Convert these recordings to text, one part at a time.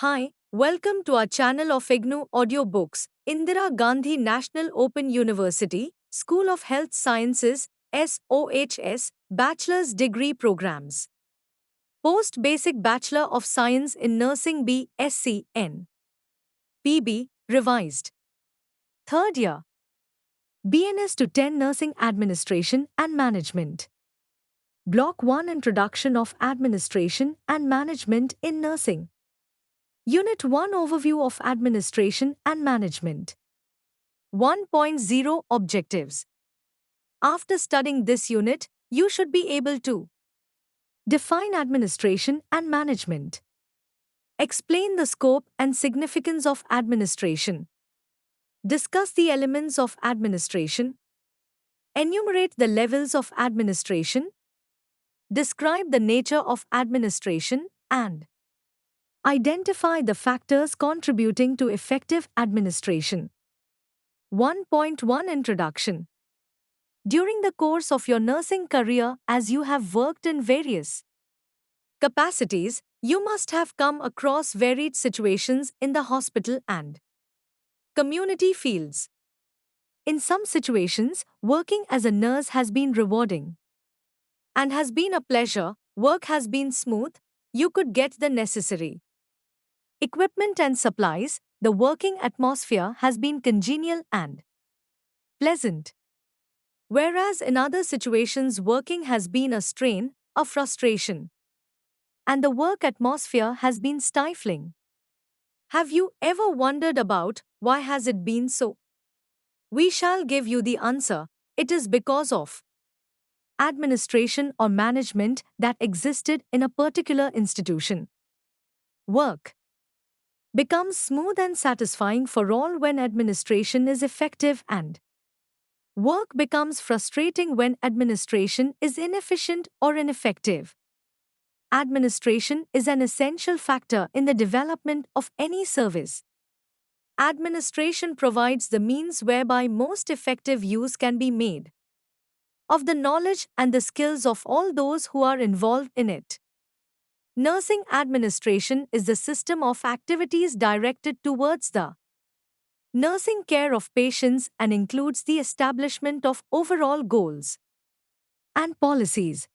Hi, welcome to our channel of IGNOU audiobooks, Indira Gandhi National Open University, School of Health Sciences, SOHS, Bachelor's Degree Programs. Post-Basic Bachelor of Science in Nursing B.Sc.N. PB, revised. Third year. BNS to 10 Nursing Administration and Management. Block-1 Introduction of Administration and Management in Nursing. Unit-1 Overview of Administration and Management. 1.0 Objectives. After studying this unit, you should be able to define administration and management, explain the scope and significance of administration, discuss the elements of administration, enumerate the levels of administration, describe the nature of administration, and identify the factors contributing to effective administration. 1.1 Introduction. During the course of your nursing career, as you have worked in various capacities, you must have come across varied situations in the hospital and community fields. In some situations, working as a nurse has been rewarding and has been a pleasure, work has been smooth, you could get the necessary equipment and supplies, the working atmosphere has been congenial and pleasant. Whereas in other situations, working has been a strain, a frustration, and the work atmosphere has been stifling. Have you ever wondered about why has it been so? We shall give you the answer. It is because of administration or management that existed in a particular institution. Work becomes smooth and satisfying for all when administration is effective, and work becomes frustrating when administration is inefficient or ineffective. Administration is an essential factor in the development of any service. Administration provides the means whereby most effective use can be made of the knowledge and the skills of all those who are involved in it. Nursing administration is the system of activities directed towards the nursing care of patients and includes the establishment of overall goals and policies.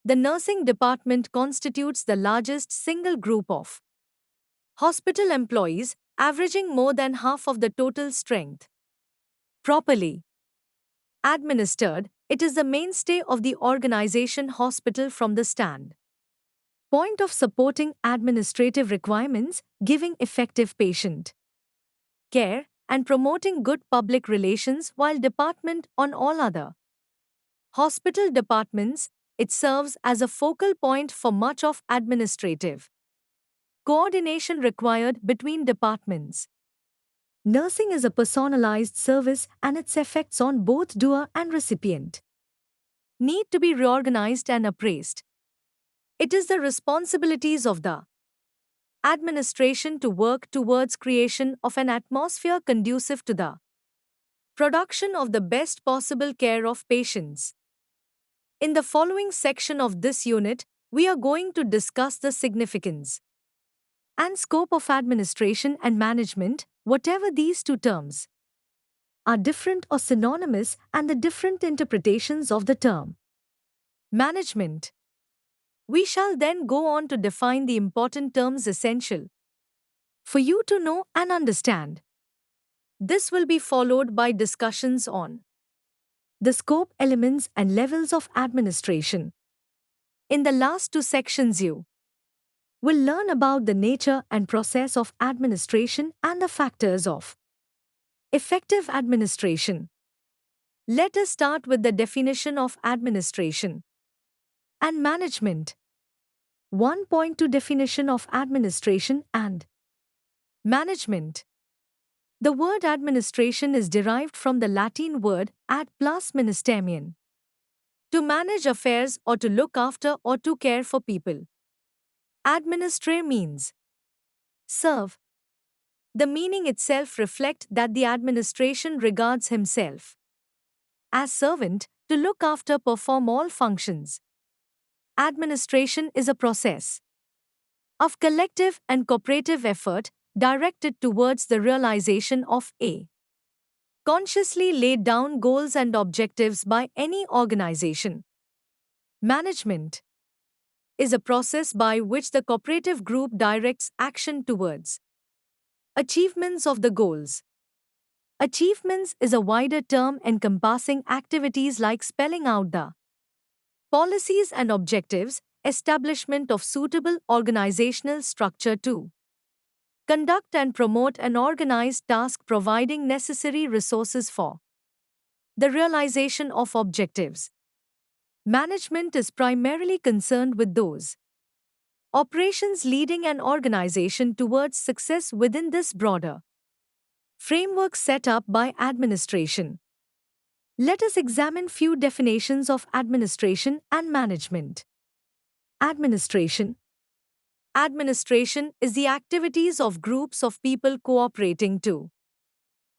The nursing department constitutes the largest single group of hospital employees, averaging more than half of the total strength. Properly administered, it is the mainstay of the organization hospital from the stand point of supporting administrative requirements, giving effective patient care, and promoting good public relations while department on all other hospital departments. It serves as a focal point for much of administrative coordination required between departments. Nursing is a personalized service and its effects on both doer and recipient need to be reorganized and appraised. It is the responsibilities of the administration to work towards creation of an atmosphere conducive to the production of the best possible care of patients. In the following section of this unit, we are going to discuss the significance and scope of administration and management, whatever these two terms are different or synonymous, and the different interpretations of the term management. We shall then go on to define the important terms essential for you to know and understand. This will be followed by discussions on the scope, elements, and levels of administration. In the last two sections, you will learn about the nature and process of administration and the factors of effective administration. Let us start with the definition of administration and management. 1.2 Definition of administration and management. The word administration is derived from the Latin word ad plus ministerium, to manage affairs or to look after or to care for people. Administre means serve. The meaning itself reflects that the administration regards himself as servant, to look after, perform all functions. Administration is a process of collective and cooperative effort directed towards the realization of a consciously laid down goals and objectives by any organization. Management is a process by which the cooperative group directs action towards achievements of the goals. Achievements is a wider term encompassing activities like spelling out the policies and objectives, establishment of suitable organizational structure to conduct and promote an organized task, providing necessary resources for the realization of objectives. Management is primarily concerned with those operations leading an organization towards success within this broader framework set up by administration. Let us examine few definitions of administration and management. Administration. Administration is the activities of groups of people cooperating to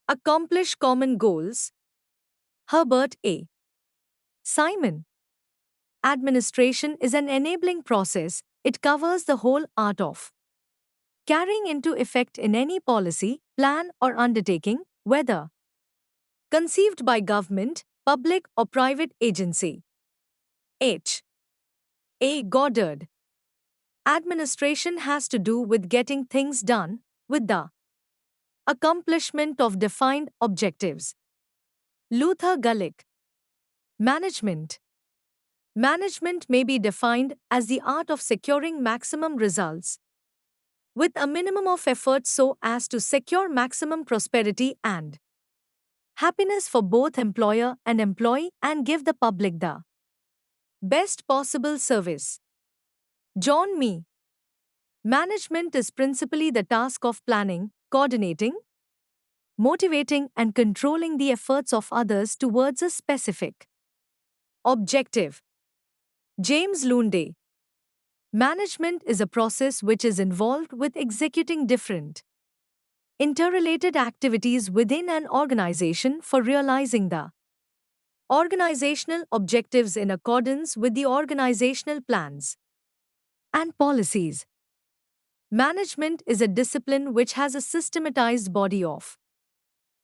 accomplish common goals. Herbert A. Simon. Administration is an enabling process. It covers the whole art of carrying into effect in any policy, plan, or undertaking, whether conceived by government, public, or private agency. H. A. Goddard. Administration has to do with getting things done, with the accomplishment of defined objectives. Luther Gulick. Management. Management may be defined as the art of securing maximum results with a minimum of effort so as to secure maximum prosperity and happiness for both employer and employee and give the public the best possible service. John Mee. Management is principally the task of planning, coordinating, motivating, and controlling the efforts of others towards a specific objective. James Lunde. Management is a process which is involved with executing different interrelated activities within an organization for realizing the organizational objectives in accordance with the organizational plans and policies. Management is a discipline which has a systematized body of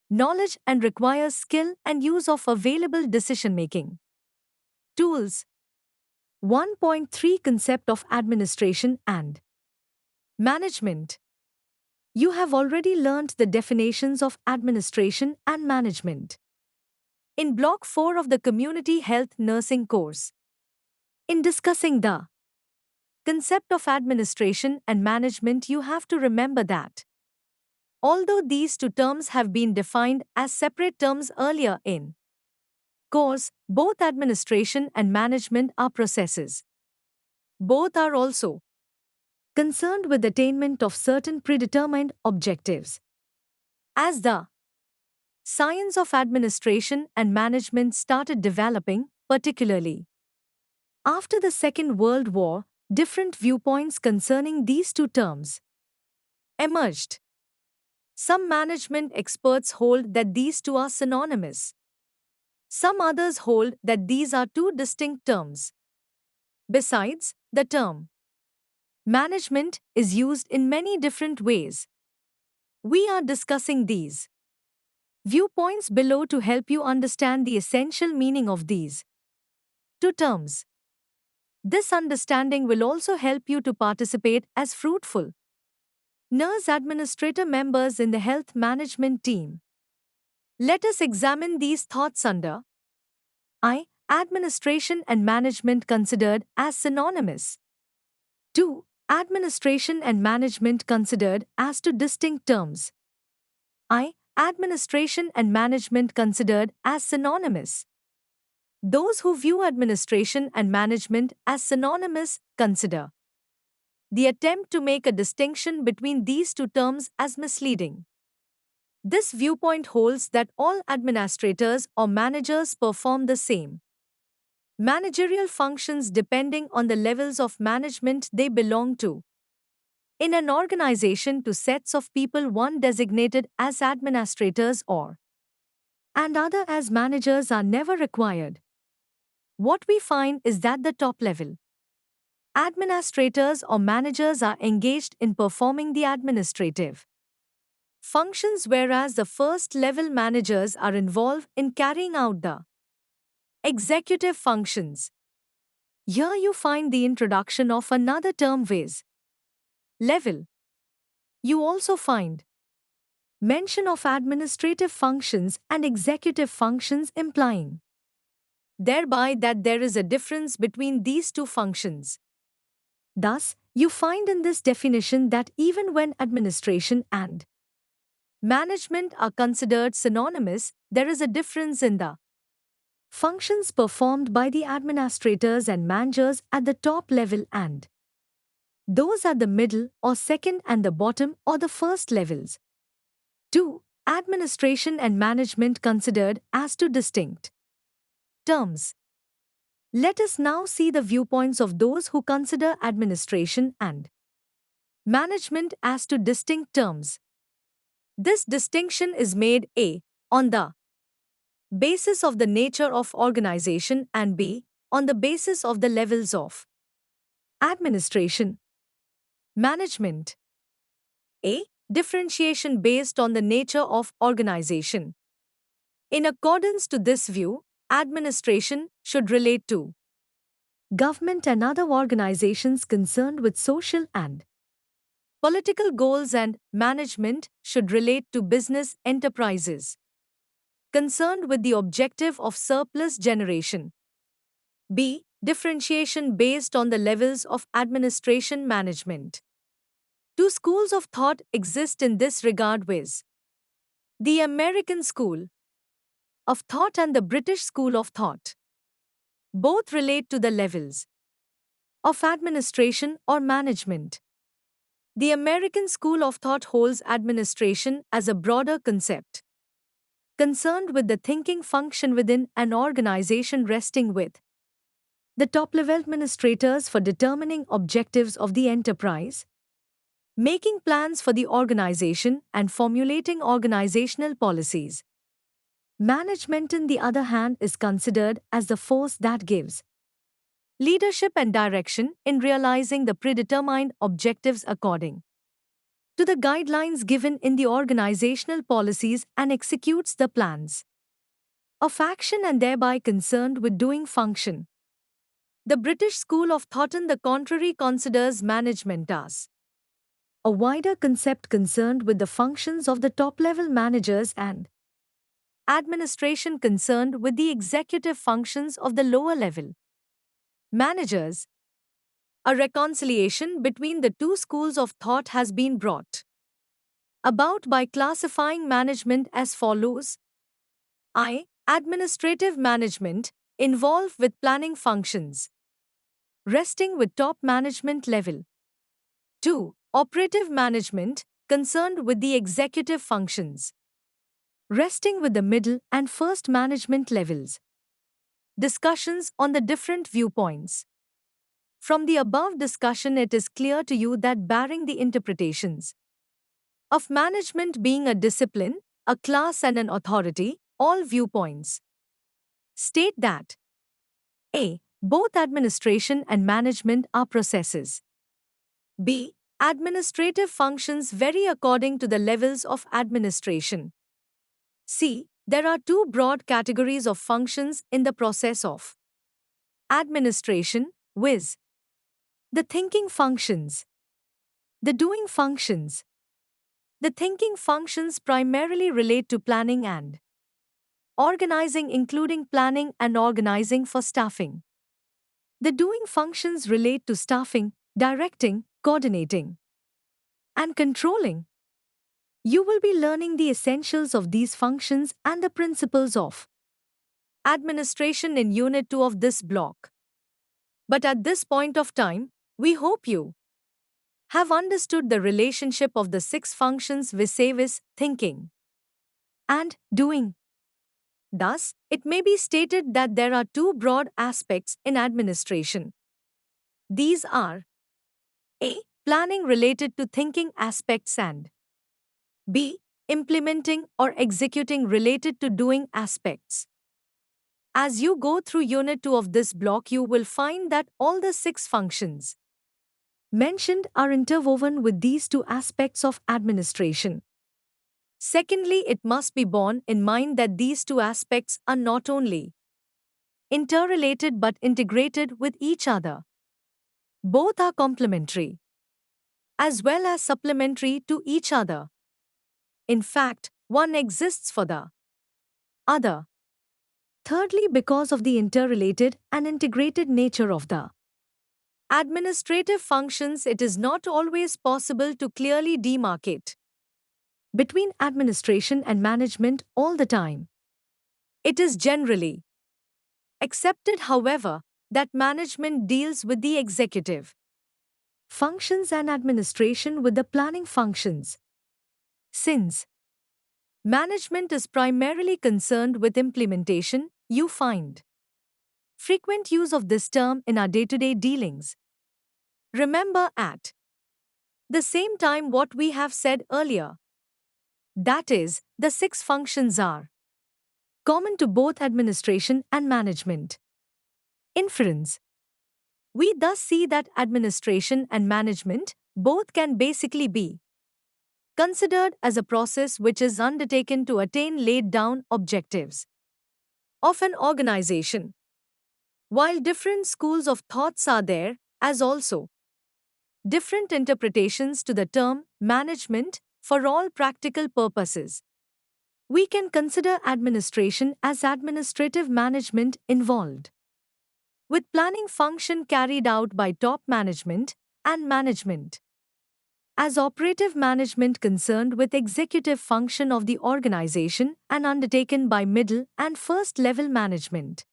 knowledge and requires skill and use of available decision-making tools. 1.3 Concept of Administration and Management. You have already learned the definitions of administration and management in Block 4 of the Community Health Nursing course. In discussing the concept of administration and management, you have to remember that although these two terms have been defined as separate terms earlier in course, both administration and management are processes. Both are also concerned with attainment of certain predetermined objectives. As the science of administration and management started developing, particularly after the Second World War, different viewpoints concerning these two terms emerged. Some management experts hold that these two are synonymous. Some others hold that these are two distinct terms. Besides, the term management is used in many different ways. We are discussing these viewpoints below to help you understand the essential meaning of these two terms. This understanding will also help you to participate as fruitful nurse administrator members in the health management team. Let us examine these thoughts under I. Administration and management considered as synonymous. 2. Administration and management considered as two distinct terms. I. Administration and management considered as synonymous. Those who view administration and management as synonymous consider the attempt to make a distinction between these two terms as misleading. This viewpoint holds that all administrators or managers perform the same managerial functions depending on the levels of management they belong to. In an organization, two sets of people, one designated as administrators and other as managers, are never required. What we find is that the top level Administrators or managers are engaged in performing the administrative functions, whereas the first level managers are involved in carrying out the executive functions. Here you find the introduction of another term, viz. Level. You also find mention of administrative functions and executive functions, implying thereby that there is a difference between these two functions. Thus, you find in this definition that even when administration and management are considered synonymous, there is a difference in the functions performed by the administrators and managers at the top level and those at the middle or second and the bottom or the first levels. 2. Administration and management considered as two distinct terms. Let us now see the viewpoints of those who consider administration and management as two distinct terms. This distinction is made A. on the basis of the nature of organization and B. on the basis of the levels of administration. Management. A. Differentiation based on the nature of organization. In accordance to this view, administration should relate to government and other organizations concerned with social and political goals, and management should relate to business enterprises concerned with the objective of surplus generation. B. Differentiation based on the levels of administration management. Two schools of thought exist in this regard, viz. the American School of Thought and the British School of Thought. Both relate to the levels of administration or management. The American School of Thought holds administration as a broader concept, concerned with the thinking function within an organization, resting with the top-level administrators for determining objectives of the enterprise, making plans for the organization, and formulating organizational policies. Management, on the other hand, is considered as the force that gives leadership and direction in realizing the predetermined objectives according to the guidelines given in the organizational policies and executes the plans of action and thereby concerned with doing function. The British School of Thought, on the contrary, considers management as a wider concept concerned with the functions of the top-level managers and administration concerned with the executive functions of the lower level managers. A reconciliation between the two schools of thought has been brought about by classifying management as follows. I. Administrative management, involved with planning functions, resting with top management level. 2. Operative management, concerned with the executive functions, resting with the middle and first management levels. Discussions on the different viewpoints. From the above discussion, it is clear to you that, barring the interpretations of management being a discipline, a class, and an authority, all viewpoints state that A. Both administration and management are processes. B. Administrative functions vary according to the levels of administration. C. There are two broad categories of functions in the process of administration, viz. the thinking functions, the doing functions. The thinking functions primarily relate to planning and organizing, including planning and organizing for staffing. The doing functions relate to staffing, directing, coordinating, and controlling. You will be learning the essentials of these functions and the principles of administration in Unit 2 of this block. But at this point of time, we hope you have understood the relationship of the six functions vis-a-vis thinking and doing. Thus, it may be stated that there are two broad aspects in administration. These are A. Planning related to thinking aspects, and B. Implementing or executing related to doing aspects. As you go through Unit 2 of this block, you will find that all the six functions mentioned are interwoven with these two aspects of administration. Secondly, it must be borne in mind that these two aspects are not only interrelated but integrated with each other. Both are complementary, as well as supplementary to each other. In fact, one exists for the other. Thirdly, because of the interrelated and integrated nature of the administrative functions, it is not always possible to clearly demarcate between administration and management all the time. It is generally accepted, however, that management deals with the executive functions and administration with the planning functions. Since management is primarily concerned with implementation, you find frequent use of this term in our day-to-day dealings. Remember at the same time what we have said earlier. That is, the six functions are common to both administration and management. Inference. We thus see that administration and management both can basically be considered as a process which is undertaken to attain laid down objectives of an organization. While different schools of thoughts are there, as also different interpretations to the term management for all practical purposes, we can consider administration as administrative management involved with planning function carried out by top management and management as operative management concerned with executive function of the organization and undertaken by middle and first level management.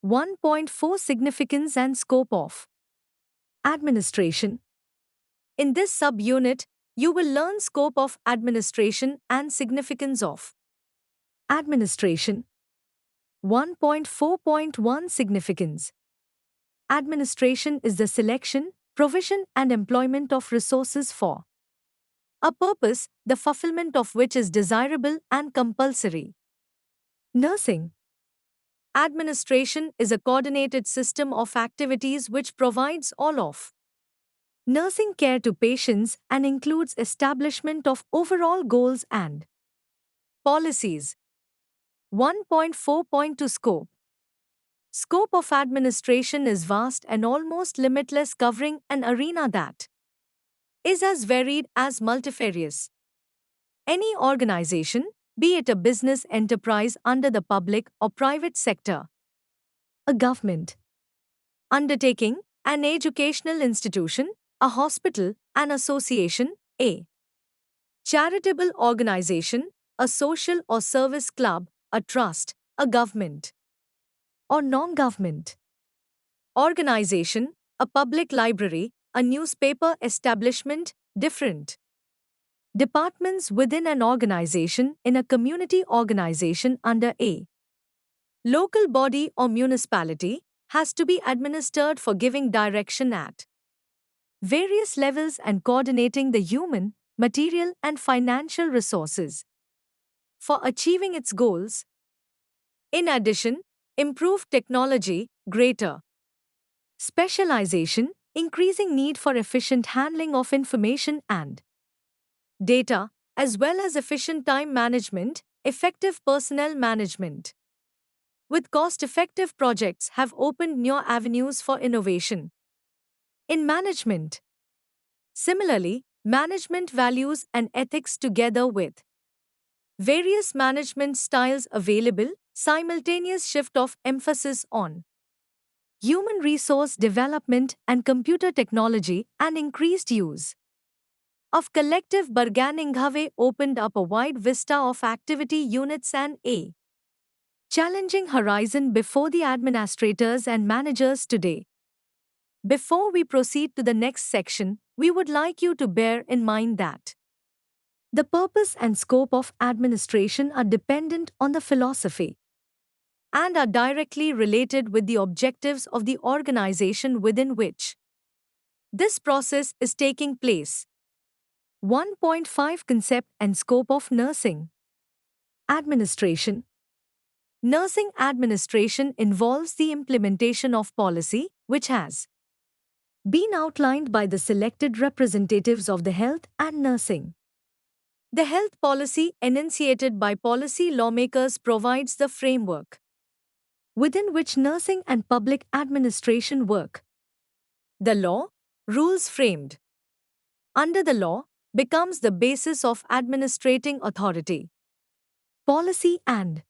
1.4 Significance and scope of administration. In this subunit, you will learn scope of administration and significance of administration. 1.4.1 Significance. Administration is the selection, provision and employment of resources for a purpose, the fulfillment of which is desirable and compulsory. Nursing. Administration is a coordinated system of activities which provides all of nursing care to patients and includes establishment of overall goals and policies. 1.4.2 Scope. Scope of administration is vast and almost limitless, covering an arena that is as varied as multifarious. Any organization, be it a business enterprise under the public or private sector, a government undertaking, an educational institution, a hospital, an association, a charitable organization, a social or service club, a trust, a government or non-government organization, a public library, a newspaper establishment, different departments within an organization in a community organization under a local body or municipality, has to be administered for giving direction at various levels and coordinating the human, material and financial resources for achieving its goals. In addition, improved technology, greater specialization, increasing need for efficient handling of information and data, as well as efficient time management, effective personnel management, with cost-effective projects have opened new avenues for innovation in management. Similarly, management values and ethics together with various management styles available, simultaneous shift of emphasis on human resource development and computer technology and increased use of collective bargaining have opened up a wide vista of activity units and a challenging horizon before the administrators and managers today. Before we proceed to the next section, we would like you to bear in mind that the purpose and scope of administration are dependent on the philosophy and are directly related with the objectives of the organization within which this process is taking place. 1.5 Concept and scope of nursing administration. Nursing administration involves the implementation of policy, which has been outlined by the selected representatives of the health and nursing. The health policy enunciated by policy lawmakers provides the framework within which nursing and public administration work. The law, rules framed under the law, becomes the basis of administrating authority. Policy and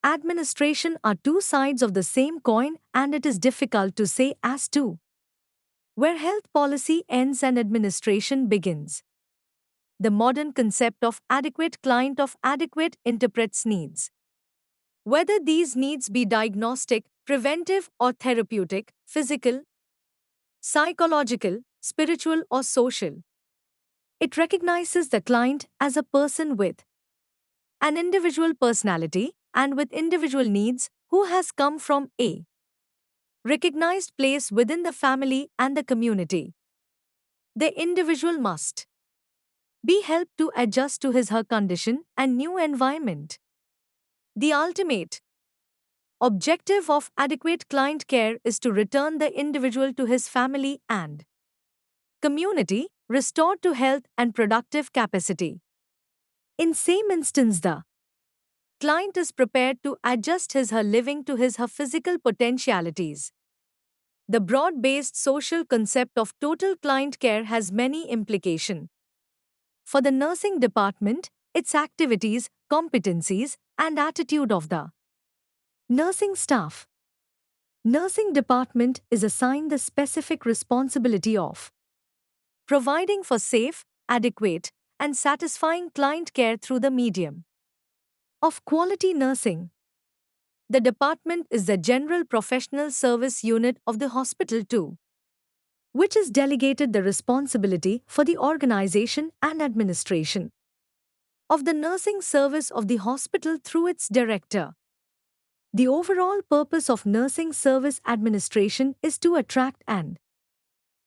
administration are two sides of the same coin, and it is difficult to say as to where health policy ends and administration begins. The modern concept of adequate client of adequate interprets needs. Whether these needs be diagnostic, preventive, or therapeutic, physical, psychological, spiritual, or social. It recognizes the client as a person with an individual personality and with individual needs who has come from a recognized place within the family and the community. The individual must be helped to adjust to his/her condition and new environment. The ultimate objective of adequate client care is to return the individual to his family and community, restored to health and productive capacity. In same instance, the client is prepared to adjust his/her living to his/her physical potentialities. The broad-based social concept of total client care has many implications. For the nursing department, its activities, competencies, and attitude of the nursing staff. Nursing department is assigned the specific responsibility of providing for safe, adequate, and satisfying client care through the medium of quality nursing. The department is the general professional service unit of the hospital too, which is delegated the responsibility for the organization and administration of the nursing service of the hospital through its director. The overall purpose of nursing service administration is to attract and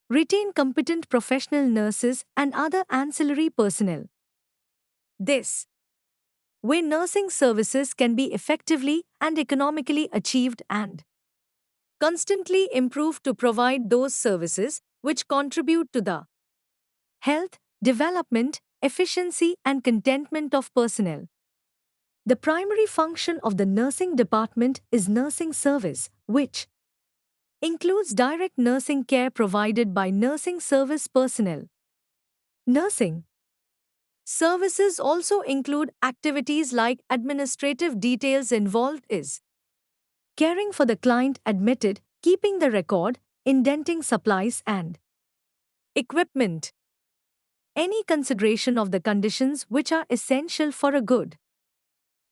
retain competent professional nurses and other ancillary personnel. This way, nursing services can be effectively and economically achieved and constantly improved to provide those services which contribute to the health, development, efficiency, and contentment of personnel. The primary function of the nursing department is nursing service, which includes direct nursing care provided by nursing service personnel. Nursing services also include activities like administrative details involved is caring for the client admitted, keeping the record, indenting supplies and equipment. Any consideration of the conditions which are essential for a good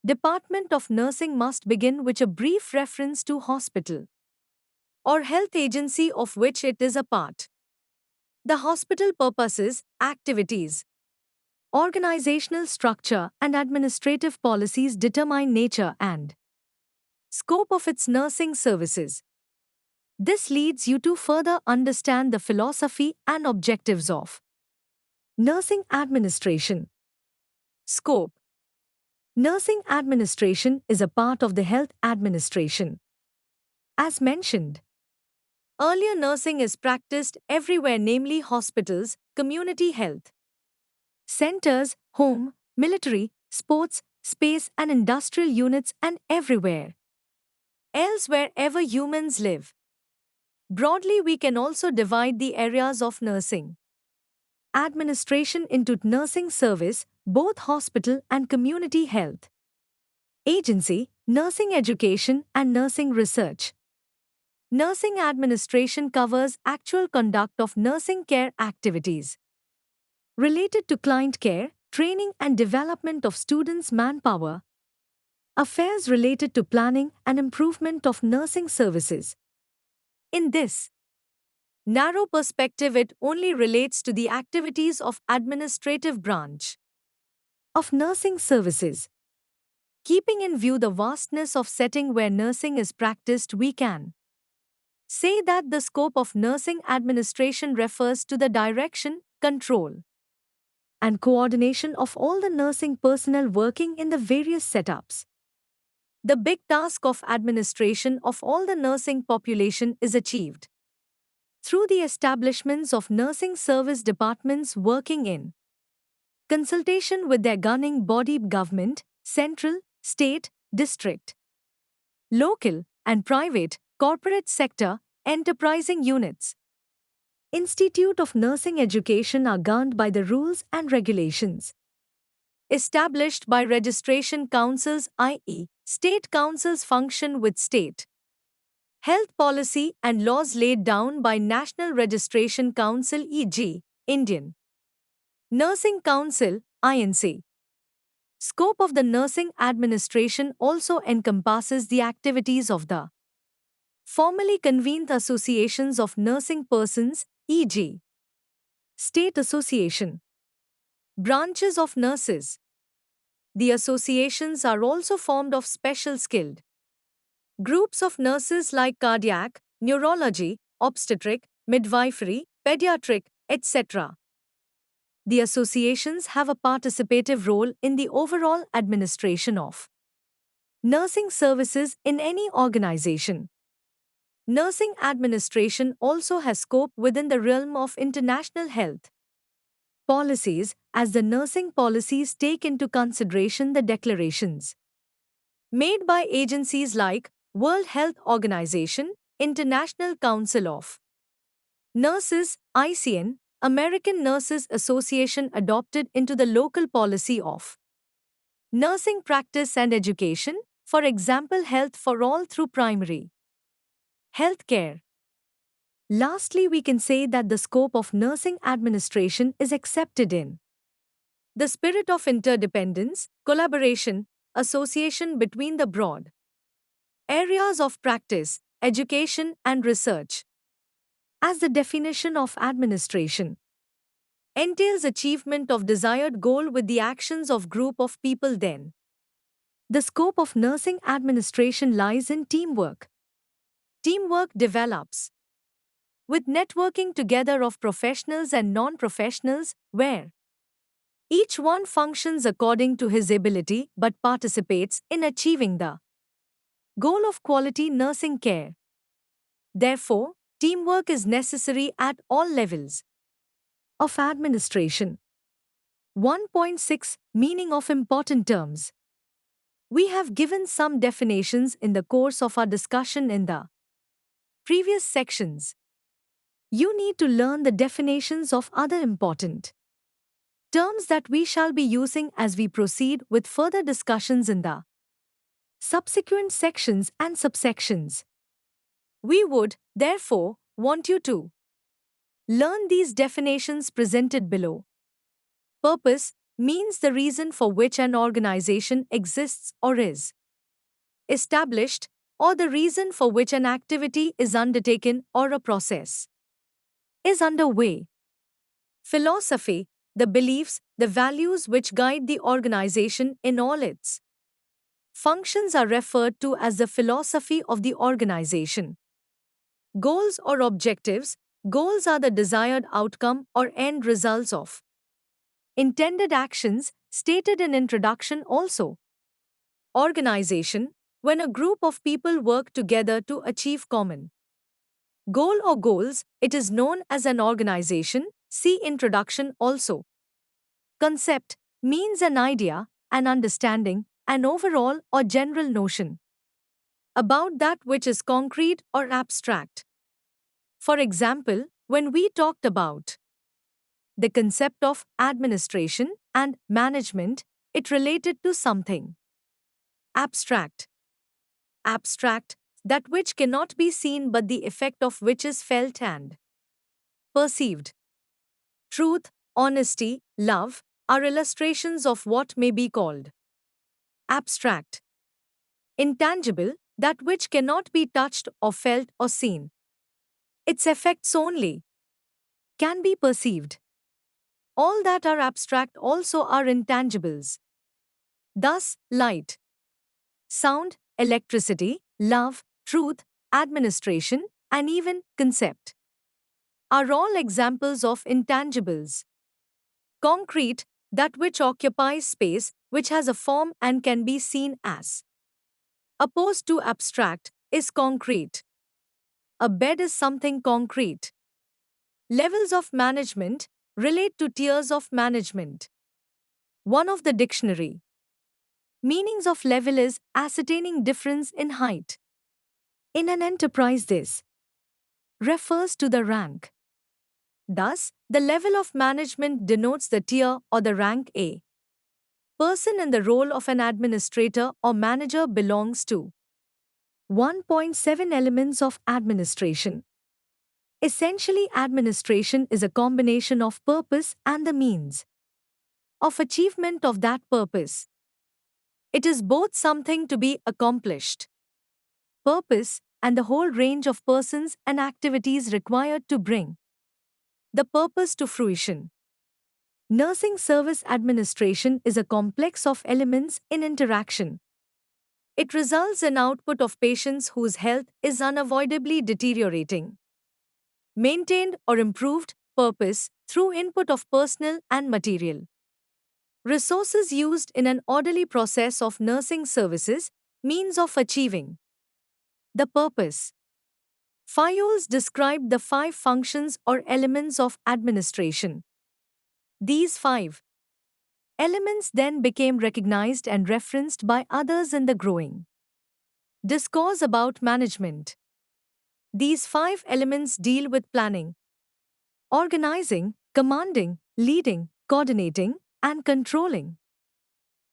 department of nursing must begin with a brief reference to hospital or health agency of which it is a part. The hospital purposes, activities, organizational structure, and administrative policies determine nature and scope of its nursing services. This leads you to further understand the philosophy and objectives of nursing administration. Scope. Nursing administration is a part of the health administration. As mentioned earlier, nursing is practiced everywhere, namely hospitals, community health centers, home, military, sports, space and industrial units, and everywhere else wherever humans live. Broadly, we can also divide the areas of nursing administration into nursing service, both hospital and community health agency, nursing education, and nursing research. Nursing administration covers actual conduct of nursing care activities related to client care, training and development of students' manpower, affairs related to planning and improvement of nursing services. In this narrow perspective, it only relates to the activities of administrative branch of nursing services. Keeping in view the vastness of setting where nursing is practiced, we can say that the scope of nursing administration refers to the direction, control, and coordination of all the nursing personnel working in the various setups. The big task of administration of all the nursing population is achieved through the establishments of nursing service departments working in consultation with their governing body government, central, state, district, local, and private, corporate sector, enterprising units. Institute of Nursing Education are governed by the rules and regulations established by registration councils, i.e., state councils function with state health policy and laws laid down by National Registration Council, e.g., Indian Nursing Council, INC. Scope of the nursing administration also encompasses the activities of the formally convened associations of nursing persons, e.g., state association, branches of nurses. The associations are also formed of special skilled groups of nurses like cardiac, neurology, obstetric, midwifery, pediatric, etc. The associations have a participative role in the overall administration of nursing services in any organization. Nursing administration also has scope within the realm of international health policies, as the nursing policies take into consideration the declarations made by agencies like World Health Organization, International Council of Nurses, ICN, American Nurses Association adopted into the local policy of nursing practice and education, for example, health for all through primary health care. Lastly, we can say that the scope of nursing administration is accepted in the spirit of interdependence, collaboration, association between the broad areas of practice, education, and research. As the definition of administration entails achievement of desired goal with the actions of group of people, then the scope of nursing administration lies in teamwork. Teamwork develops with networking together of professionals and non-professionals, where each one functions according to his ability but participates in achieving the goal of quality nursing care. Therefore, teamwork is necessary at all levels of administration. 1.6 Meaning of important terms. We have given some definitions in the course of our discussion in the previous sections. You need to learn the definitions of other important terms that we shall be using as we proceed with further discussions in the subsequent sections and subsections. We would, therefore, want you to learn these definitions presented below. Purpose means the reason for which an organization exists or is established, or the reason for which an activity is undertaken or a process is underway. Philosophy, the beliefs, the values which guide the organization in all its functions are referred to as the philosophy of the organization. Goals or objectives. Goals are the desired outcome or end results of intended actions, stated in introduction also. Organization, when a group of people work together to achieve common goal or goals, it is known as an organization. See introduction also. Concept means an idea, an understanding, an overall or general notion about that which is concrete or abstract. For example, when we talked about the concept of administration and management, it related to something abstract. Abstract, that which cannot be seen but the effect of which is felt and perceived. Truth, honesty, love are illustrations of what may be called abstract. Intangible, that which cannot be touched or felt or seen. Its effects only can be perceived. All that are abstract also are intangibles. Thus, light, sound, electricity, love, truth, administration, and even concept are all examples of intangibles. Concrete, that which occupies space, which has a form and can be seen as opposed to abstract, is concrete. A bed is something concrete. Levels of management relate to tiers of management. One of the dictionary meanings of level is ascertaining difference in height. In an enterprise, this refers to the rank. Thus, the level of management denotes the tier or the rank a person in the role of an administrator or manager belongs to. 1.7 Elements of administration. Essentially, administration is a combination of purpose and the means of achievement of that purpose. It is both something to be accomplished, purpose, and the whole range of persons and activities required to bring the purpose to fruition. Nursing service administration is a complex of elements in interaction. It results in output of patients whose health is unavoidably deteriorating. Maintained or improved purpose through input of personnel and material. Resources used in an orderly process of nursing services, means of achieving the purpose. Fayol's described the 5 functions or elements of administration. These 5 elements then became recognized and referenced by others in the growing discourse about management. These 5 elements deal with planning, organizing, commanding, leading, coordinating, and controlling.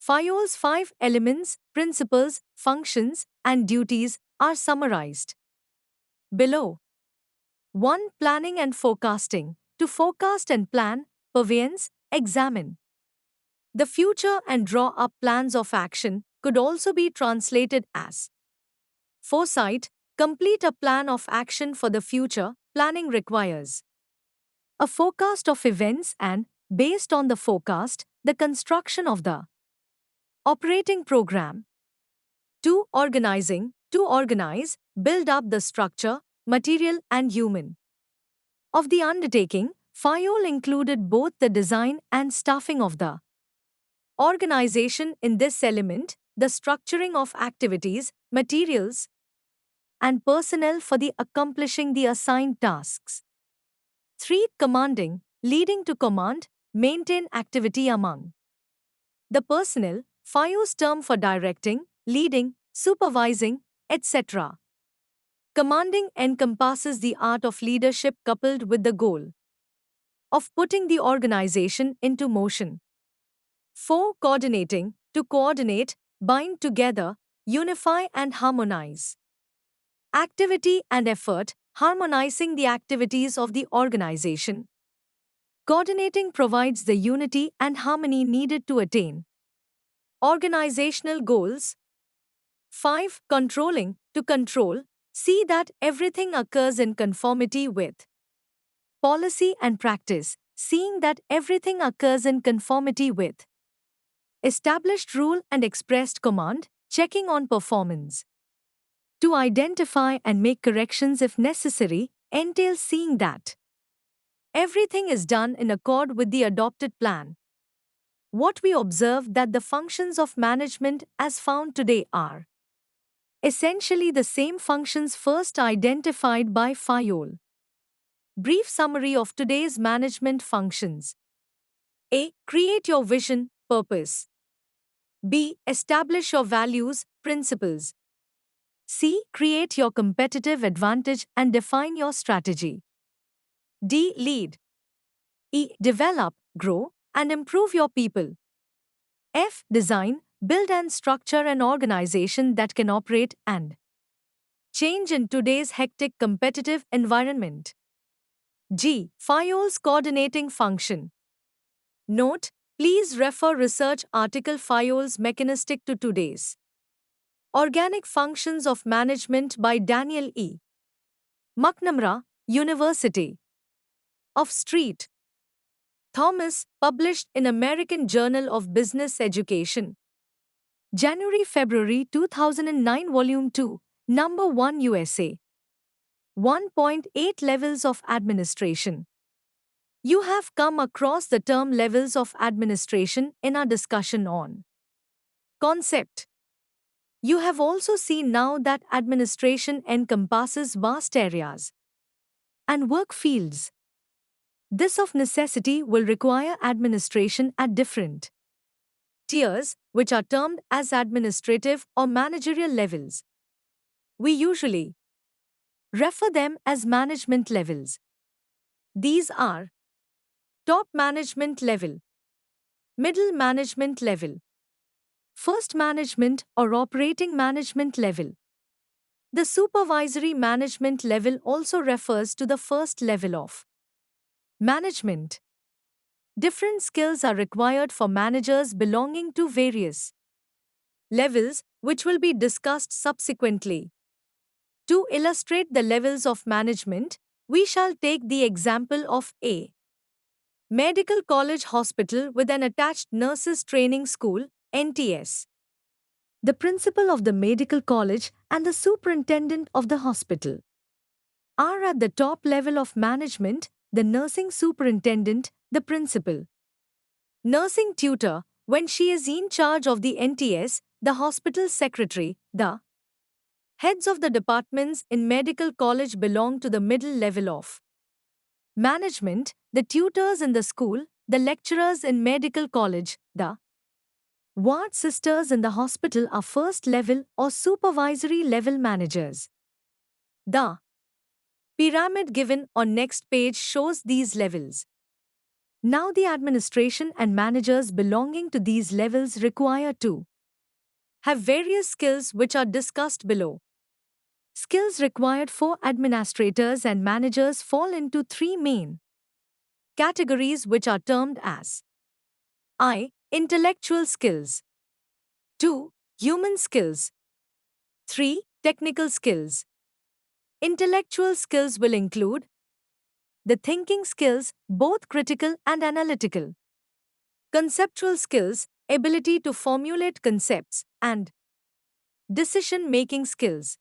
Fayol's 5 elements, principles, functions, and duties are summarized below. 1. Planning and forecasting. To forecast and plan, purveillance, examine the future and draw up plans of action could also be translated as foresight. Complete a plan of action for the future. Planning requires a forecast of events and, based on the forecast, the construction of the operating program. 2. Organizing. To organize, build up the structure, material, and human of the undertaking. Fayol included both the design and staffing of the organization in this element, the structuring of activities, materials, and personnel for the accomplishing the assigned tasks. 3. Commanding, leading to command, maintain activity among the personnel, Fayol's term for directing, leading, supervising, etc. Commanding encompasses the art of leadership coupled with the goal of putting the organization into motion. 4. Coordinating, to coordinate, bind together, unify and harmonize activity and effort, harmonizing the activities of the organization. Coordinating provides the unity and harmony needed to attain organizational goals. 5. Controlling, to control, see that everything occurs in conformity with policy and practice, seeing that everything occurs in conformity with established rule and expressed command, checking on performance. To identify and make corrections if necessary, entails seeing that everything is done in accord with the adopted plan. What we observe that the functions of management as found today are essentially the same functions first identified by Fayol. Brief summary of today's management functions. A. Create your vision, purpose. B. Establish your values, principles. C. Create your competitive advantage and define your strategy. D. Lead. E. Develop, grow, and improve your people. F. Design, build and structure an organization that can operate and change in today's hectic competitive environment. G. Fayol's coordinating function. Note, please refer research article Fayol's mechanistic to today's Organic Functions of Management by Daniel E. McNamara, University of St. Thomas, published in American Journal of Business Education. January-February 2009, Volume 2, Number 1 USA. 1.8 Levels of Administration. You have come across the term levels of administration in our discussion on concept. You have also seen now that administration encompasses vast areas and work fields. This of necessity will require administration at different tiers, which are termed as administrative or managerial levels. We usually refer them as management levels. These are top management level, middle management level, first management or operating management level. The supervisory management level also refers to the first level of management. Different skills are required for managers belonging to various levels, which will be discussed subsequently. To illustrate the levels of management, we shall take the example of a medical college hospital with an attached nurses training school, NTS. The principal of the medical college and the superintendent of the hospital are at the top level of management, the nursing superintendent, the principal. Nursing tutor, when she is in charge of the NTS, the hospital secretary, the heads of the departments in medical college belong to the middle level of management, the tutors in the school, the lecturers in medical college, the ward sisters in the hospital are first level or supervisory level managers. The pyramid given on next page shows these levels. Now the administration and managers belonging to these levels require to have various skills which are discussed below. Skills required for administrators and managers fall into three main categories which are termed as I. Intellectual skills, 2. Human skills, 3. Technical skills. Intellectual skills will include the thinking skills, both critical and analytical. Conceptual skills, ability to formulate concepts, and decision-making skills.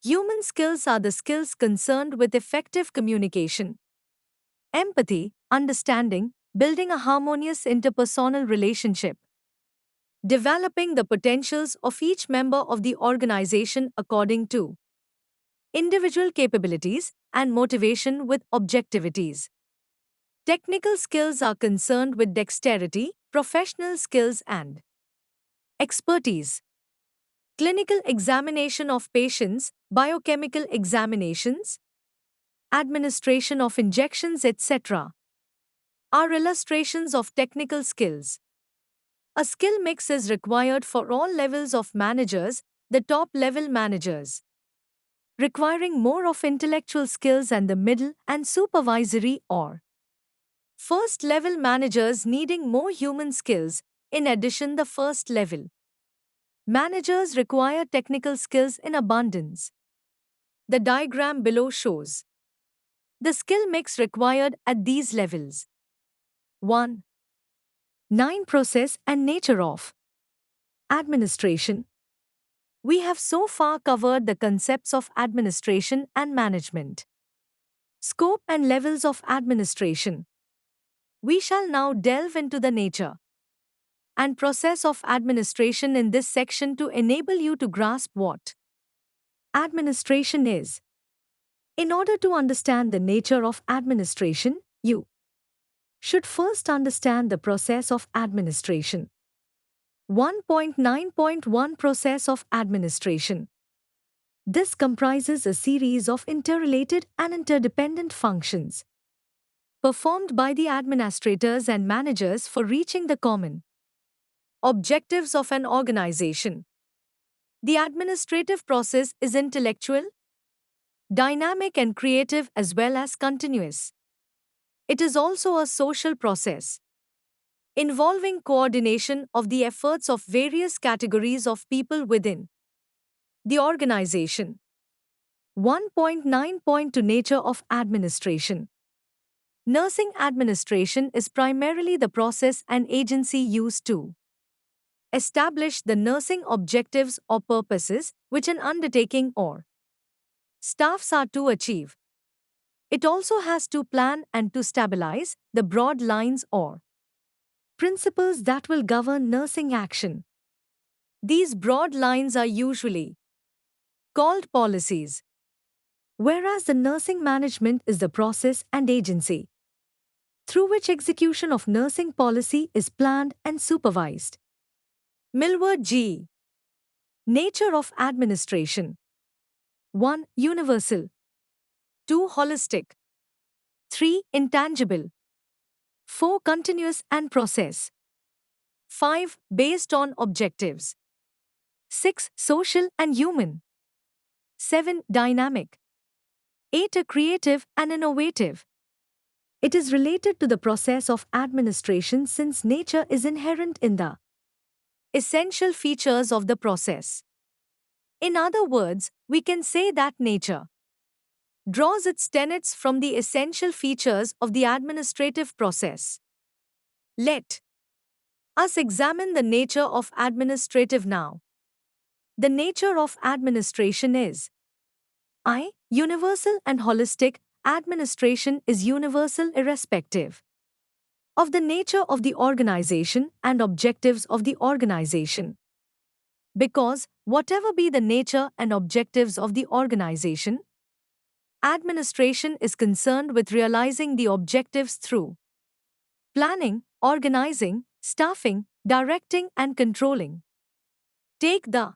Human skills are the skills concerned with effective communication, empathy, understanding, building a harmonious interpersonal relationship, developing the potentials of each member of the organization according to individual capabilities, and motivation with objectivities. Technical skills are concerned with dexterity, professional skills, and expertise. Clinical examination of patients, biochemical examinations, administration of injections, etc. are illustrations of technical skills. A skill mix is required for all levels of managers, the top level managers requiring more of intellectual skills and the middle and supervisory or first level managers needing more human skills. In addition, the first level managers require technical skills in abundance. The diagram below shows the skill mix required at these levels. 1. 9. Process and nature of administration. We have so far covered the concepts of administration and management, scope and levels of administration. We shall now delve into the nature and process of administration in this section to enable you to grasp what administration is. In order to understand the nature of administration, you should first understand the process of administration. 1.9.1 Process of administration. This comprises a series of interrelated and interdependent functions performed by the administrators and managers for reaching the common objectives of an organization. The administrative process is intellectual, dynamic and creative as well as continuous. It is also a social process involving coordination of the efforts of various categories of people within the organization. 1.9.2 Nature of administration. Nursing administration is primarily the process and agency used to establish the nursing objectives or purposes which an undertaking or staffs are to achieve. It also has to plan and to stabilize the broad lines or principles that will govern nursing action. These broad lines are usually called policies, whereas the nursing management is the process and agency. through which execution of nursing policy is planned and supervised. Milward G. Nature of administration. 1. Universal. 2. Holistic. 3. Intangible. 4. Continuous and process. 5. Based on objectives. 6. Social and human. 7. Dynamic. 8. Creative and innovative. It is related to the process of administration since nature is inherent in the essential features of the process. In other words, we can say that nature draws its tenets from the essential features of the administrative process. Let us examine the nature of administrative now. The nature of administration is I. Universal and holistic. Administration is universal irrespective of the nature of the organization and objectives of the organization. Because, whatever be the nature and objectives of the organization, administration is concerned with realizing the objectives through planning, organizing, staffing, directing, and controlling. Take the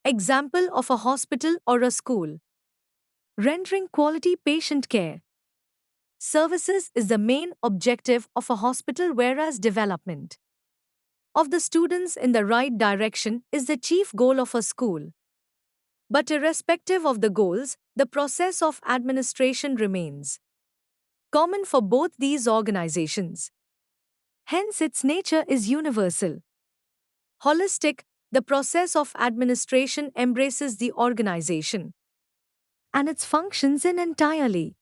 example of a hospital or a school. Rendering quality patient care services is the main objective of a hospital, whereas development of the students in the right direction is the chief goal of a school. But irrespective of the goals, the process of administration remains common for both these organizations. Hence, its nature is universal. Holistic, the process of administration embraces the organization and its functions in entirely.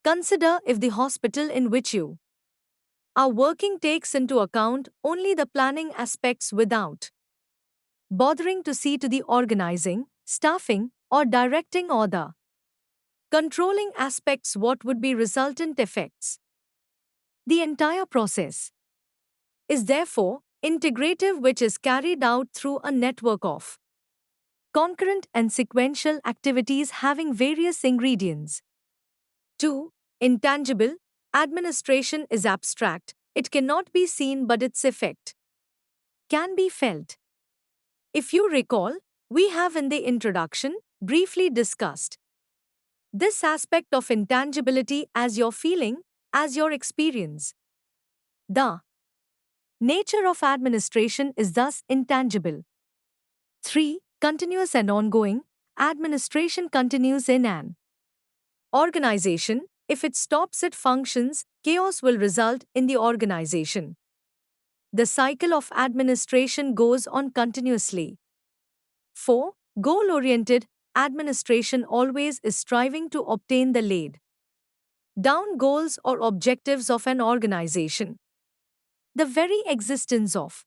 Consider if the hospital in which you are working takes into account only the planning aspects without bothering to see to the organizing, staffing, or directing or the controlling aspects, what would be resultant effects? The entire process is therefore integrative, which is carried out through a network of concurrent and sequential activities having various ingredients. 2. Intangible. Administration is abstract, it cannot be seen, but its effect can be felt. If you recall, we have in the introduction briefly discussed this aspect of intangibility as your feeling, as your experience. The nature of administration is thus intangible. 3. Continuous and ongoing. Administration continues in an organization. If it stops its functions, chaos will result in the organization. The cycle of administration goes on continuously. 4. Goal-oriented. Administration always is striving to obtain the laid down goals or objectives of an organization. The very existence of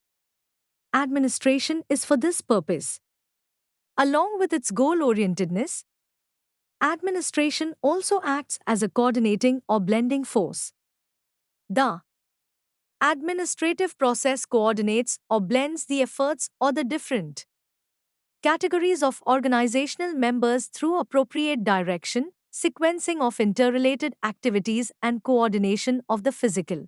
administration is for this purpose. Along with its goal-orientedness, administration also acts as a coordinating or blending force. The administrative process coordinates or blends the efforts or the different categories of organizational members through appropriate direction, sequencing of interrelated activities, and coordination of the physical,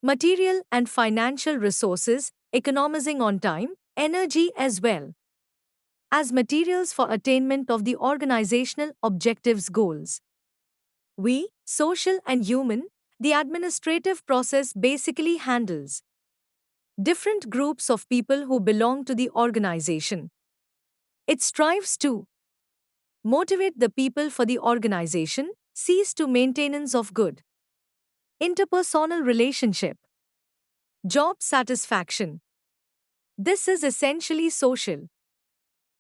material, and financial resources, economizing on time, energy as well as materials for attainment of the organizational objectives goals. We, social and human, the administrative process basically handles different groups of people who belong to the organization. It strives to motivate the people for the organization, sees to maintenance of good interpersonal relationship, job satisfaction. This is essentially social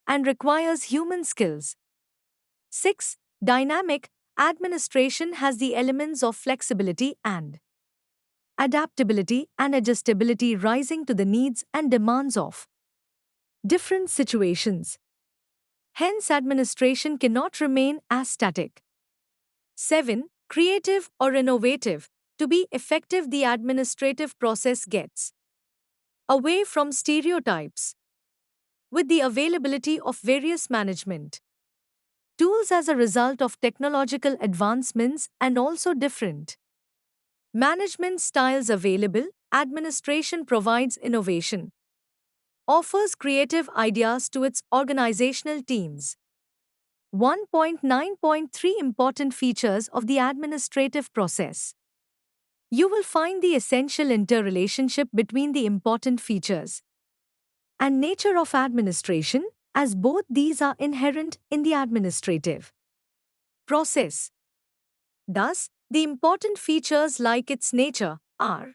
and requires human skills. 6. Dynamic. Administration has the elements of flexibility and adaptability and adjustability rising to the needs and demands of different situations. Hence, administration cannot remain as static. 7. Creative or innovative. To be effective, the administrative process gets away from stereotypes with the availability of various management tools as a result of technological advancements and also different Management styles available, administration provides innovation, offers creative ideas to its organizational teams. 1.9.3 Important features of the administrative process. You will find the essential interrelationship between the important features and nature of administration, as both these are inherent in the administrative process. Thus, the important features like its nature are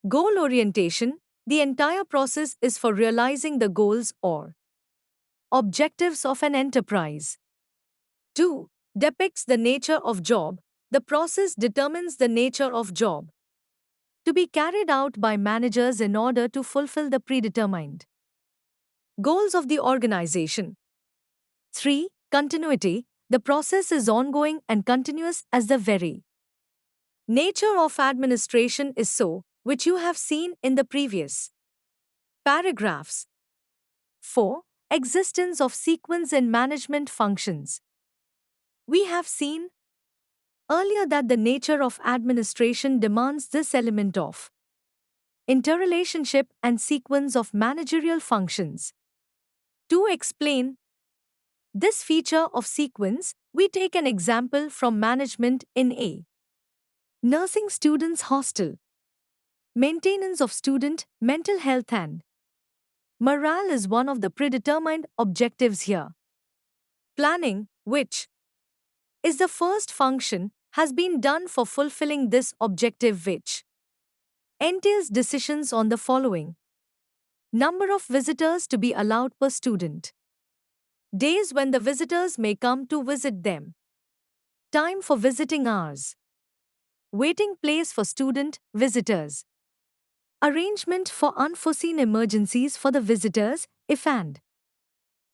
goal orientation. The entire process is for realizing the goals or objectives of an enterprise. 2. Depicts the nature of job. The process determines the nature of job to be carried out by managers in order to fulfill the predetermined goals of the organization. 3. Continuity. The process is ongoing and continuous as the very nature of administration is so, which you have seen in the previous paragraphs. 4. Existence of sequence in management functions. We have seen earlier that the nature of administration demands this element of interrelationship and sequence of managerial functions. To explain this feature of sequence, we take an example from management in a nursing students' hostel. Maintenance of student mental health and morale is one of the predetermined objectives here. Planning, which is the first function, has been done for fulfilling this objective, which entails decisions on the following: number of visitors to be allowed per student, days when the visitors may come to visit them, time for visiting hours, waiting place for student visitors, arrangement for unforeseen emergencies for the visitors if and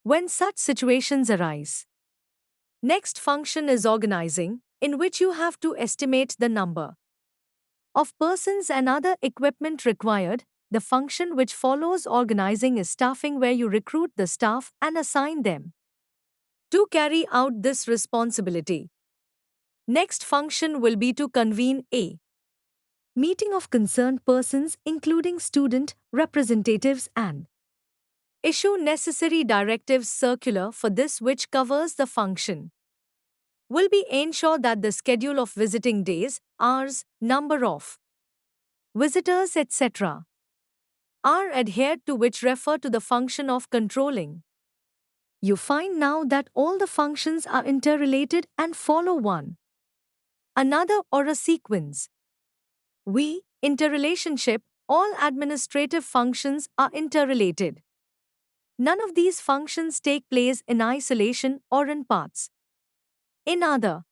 when such situations arise. Next function is organizing, in which you have to estimate the number of persons and other equipment required. The function which follows organizing is staffing, where you recruit the staff and assign them to carry out this responsibility. Next function will be to convene a meeting of concerned persons, including student representatives, and issue necessary directives. Circular for this, which covers the function, will be ensure that the schedule of visiting days, hours, number of visitors, etc. are adhered to, which refer to the function of controlling. You find now that all the functions are interrelated and follow one another or a sequence. Interrelationship. All administrative functions are interrelated. None of these functions take place in isolation or in parts. In other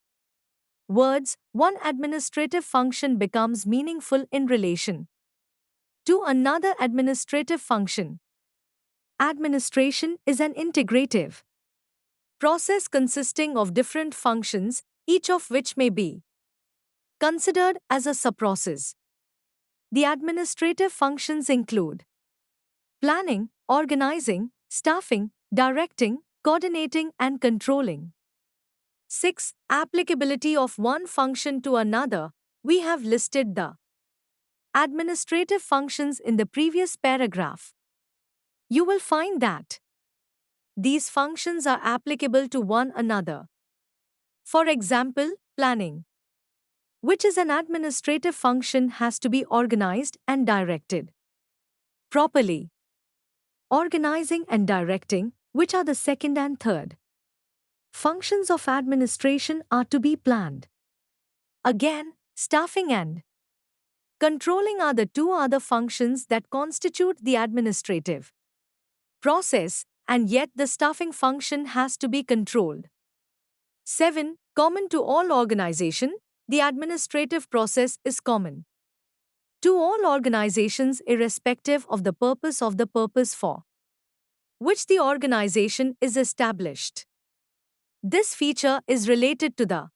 words, one administrative function becomes meaningful in relation to another administrative function. Administration is an integrative process consisting of different functions, each of which may be considered as a subprocess. The administrative functions include planning, organizing, staffing, directing, coordinating, and controlling. 6. Applicability of one function to another. We have listed the administrative functions in the previous paragraph. You will find that these functions are applicable to one another. For example, planning, which is an administrative function, has to be organized and directed properly. Organizing and directing, which are the second and third functions of administration, are to be planned. Again, staffing and controlling are the two other functions that constitute the administrative process, and yet the staffing function has to be controlled. 7. Common to all organization. The administrative process is common to all organizations, irrespective of the purpose for which the organization is established. This feature is related to the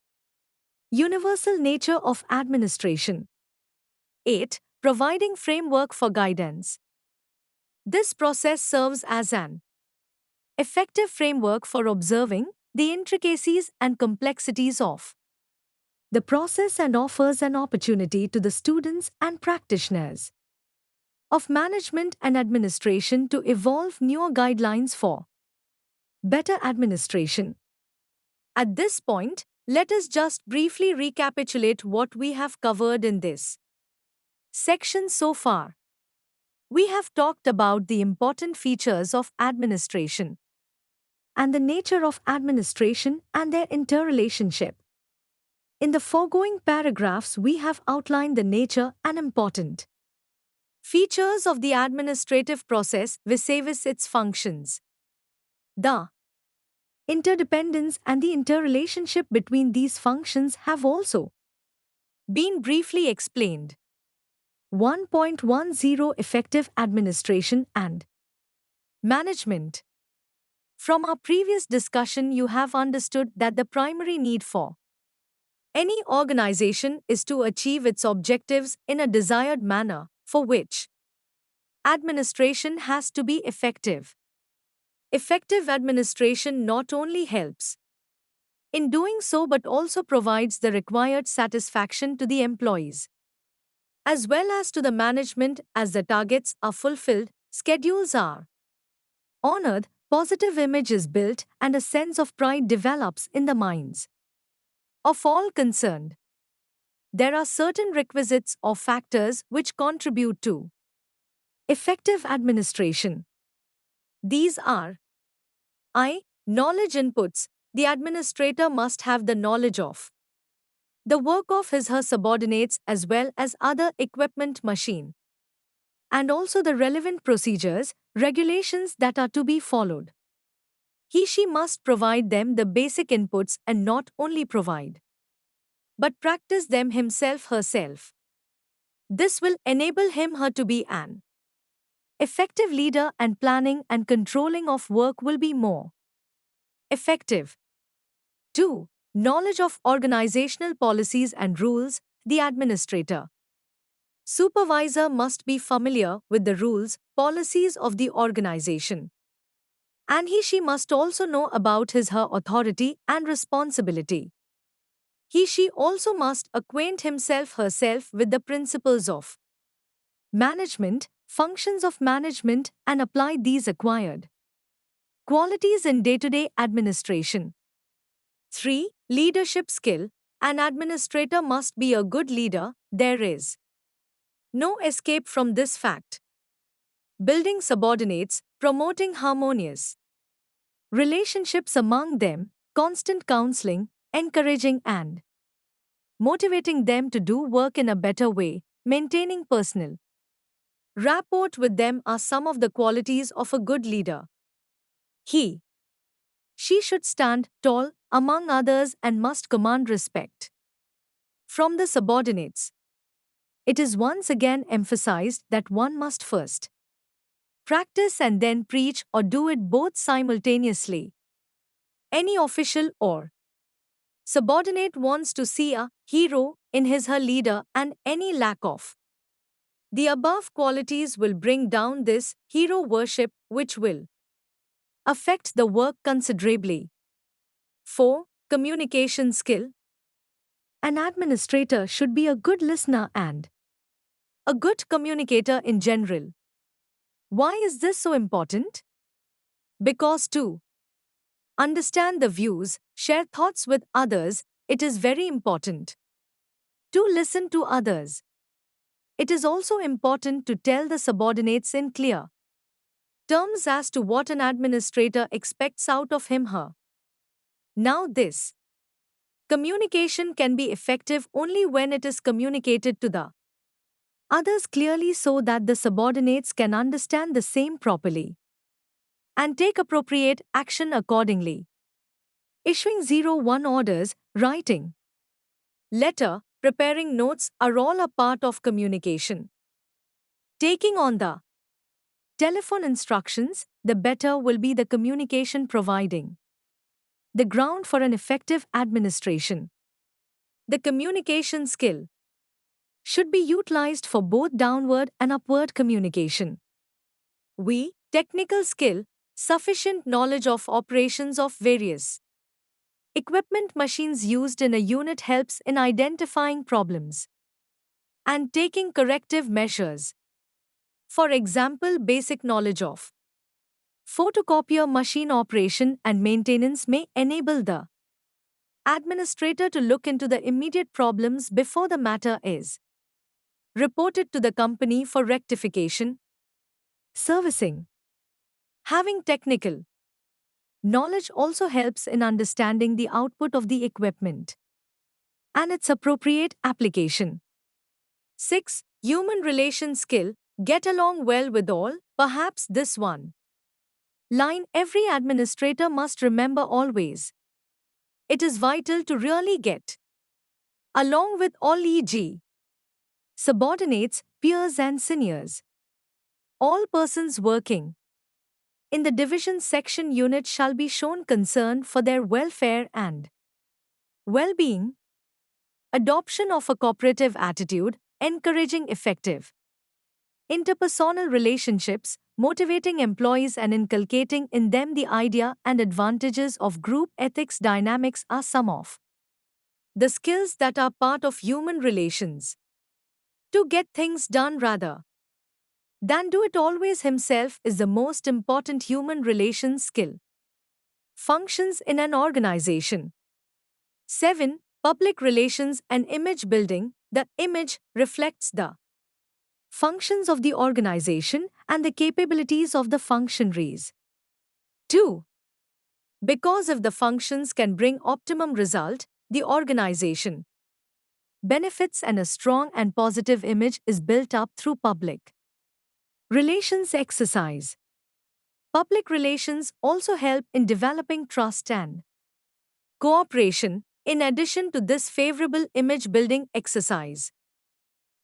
universal nature of administration. 8. Providing framework for guidance. This process serves as an effective framework for observing the intricacies and complexities of the process and offers an opportunity to the students and practitioners of management and administration to evolve newer guidelines for better administration. At this point, let us just briefly recapitulate what we have covered in this section so far. We have talked about the important features of administration and the nature of administration and their interrelationship. In the foregoing paragraphs, we have outlined the nature and important features of the administrative process vis-a-vis its functions, the interdependence and the interrelationship between these functions have also been briefly explained. 1.10 Effective administration and management. From our previous discussion, you have understood that the primary need for any organization is to achieve its objectives in a desired manner, for which administration has to be effective. Effective administration not only helps in doing so but also provides the required satisfaction to the employees, as well as to the management as the targets are fulfilled, schedules are honored, positive image is built, and a sense of pride develops in the minds of all concerned. There are certain requisites or factors which contribute to effective administration. These are knowledge inputs. The administrator must have the knowledge of the work of his/her subordinates as well as other equipment machine, and also the relevant procedures, regulations that are to be followed. He/she must provide them the basic inputs and not only provide, but practice them himself/herself. This will enable him/her to be an effective leader, and planning and controlling of work will be more effective. 2. Knowledge of organizational policies and rules. The administrator supervisor must be familiar with the rules, policies of the organization, and he/she must also know about his/her authority and responsibility. He/she also must acquaint himself/herself with the principles of management, functions of management, and apply these acquired qualities in day-to-day administration. 3. Leadership skill. An administrator must be a good leader. There is no escape from this fact. Building subordinates, promoting harmonious relationships among them, constant counseling, encouraging and motivating them to do work in a better way, maintaining personal rapport with them are some of the qualities of a good leader. She should stand tall among others and must command respect from the subordinates. It is once again emphasized that one must first practice and then preach, or do it both simultaneously. Any official or subordinate wants to see a hero in his/her leader, and any lack of the above qualities will bring down this hero worship, which will affect the work considerably. 4. Communication skill. An administrator should be a good listener and a good communicator in general. Why is this so important? Because to understand the views, share thoughts with others, it is very important to listen to others. It is also important to tell the subordinates in clear terms as to what an administrator expects out of him/her. Now this communication can be effective only when it is communicated to the others clearly so that the subordinates can understand the same properly and take appropriate action accordingly. Issuing 01 orders, writing letter, preparing notes are all a part of communication. Taking on the telephone instructions, the better will be the communication, providing the ground for an effective administration. The communication skill should be utilized for both downward and upward communication. Technical skill, sufficient knowledge of operations of various Equipment machines used in a unit helps in identifying problems and taking corrective measures. For example, basic knowledge of photocopier machine operation and maintenance may enable the administrator to look into the immediate problems before the matter is reported to the company for rectification. Servicing. Having technical knowledge also helps in understanding the output of the equipment and its appropriate application. 6. Human relation skill. Get along well with all, perhaps this one line every administrator must remember always. It is vital to really get along with all, e.g., subordinates, peers, and seniors. All persons working in the division section unit shall be shown concern for their welfare and well-being. Adoption of a cooperative attitude, encouraging effective interpersonal relationships, motivating employees and inculcating in them the idea and advantages of group ethics dynamics are some of the skills that are part of human relations. To get things done rather than do it always himself is the most important human relations skill. Functions in an organization. 7. Public relations and image building. The image reflects the functions of the organization and the capabilities of the functionaries. 2. Because if the functions can bring optimum result, the organization benefits and a strong and positive image is built up through public relations exercise. Public relations also help in developing trust and cooperation. In addition to this favorable image building exercise,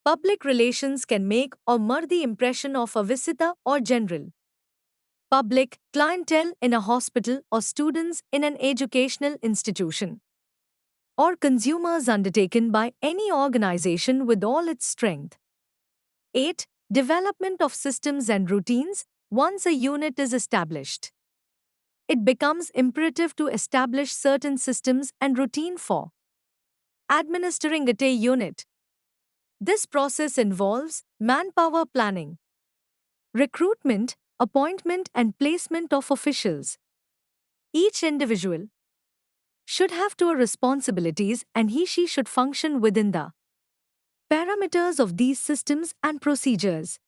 public relations can make or mar the impression of a visitor or general public clientele in a hospital or students in an educational institution or consumers undertaken by any organization with all its strength. 8. Development of systems and routines. Once a unit is established, it becomes imperative to establish certain systems and routine for administering a unit. This process involves manpower planning, recruitment, appointment and placement of officials. Each individual should have to responsibilities and he/she should function within the parameters of these systems and procedures.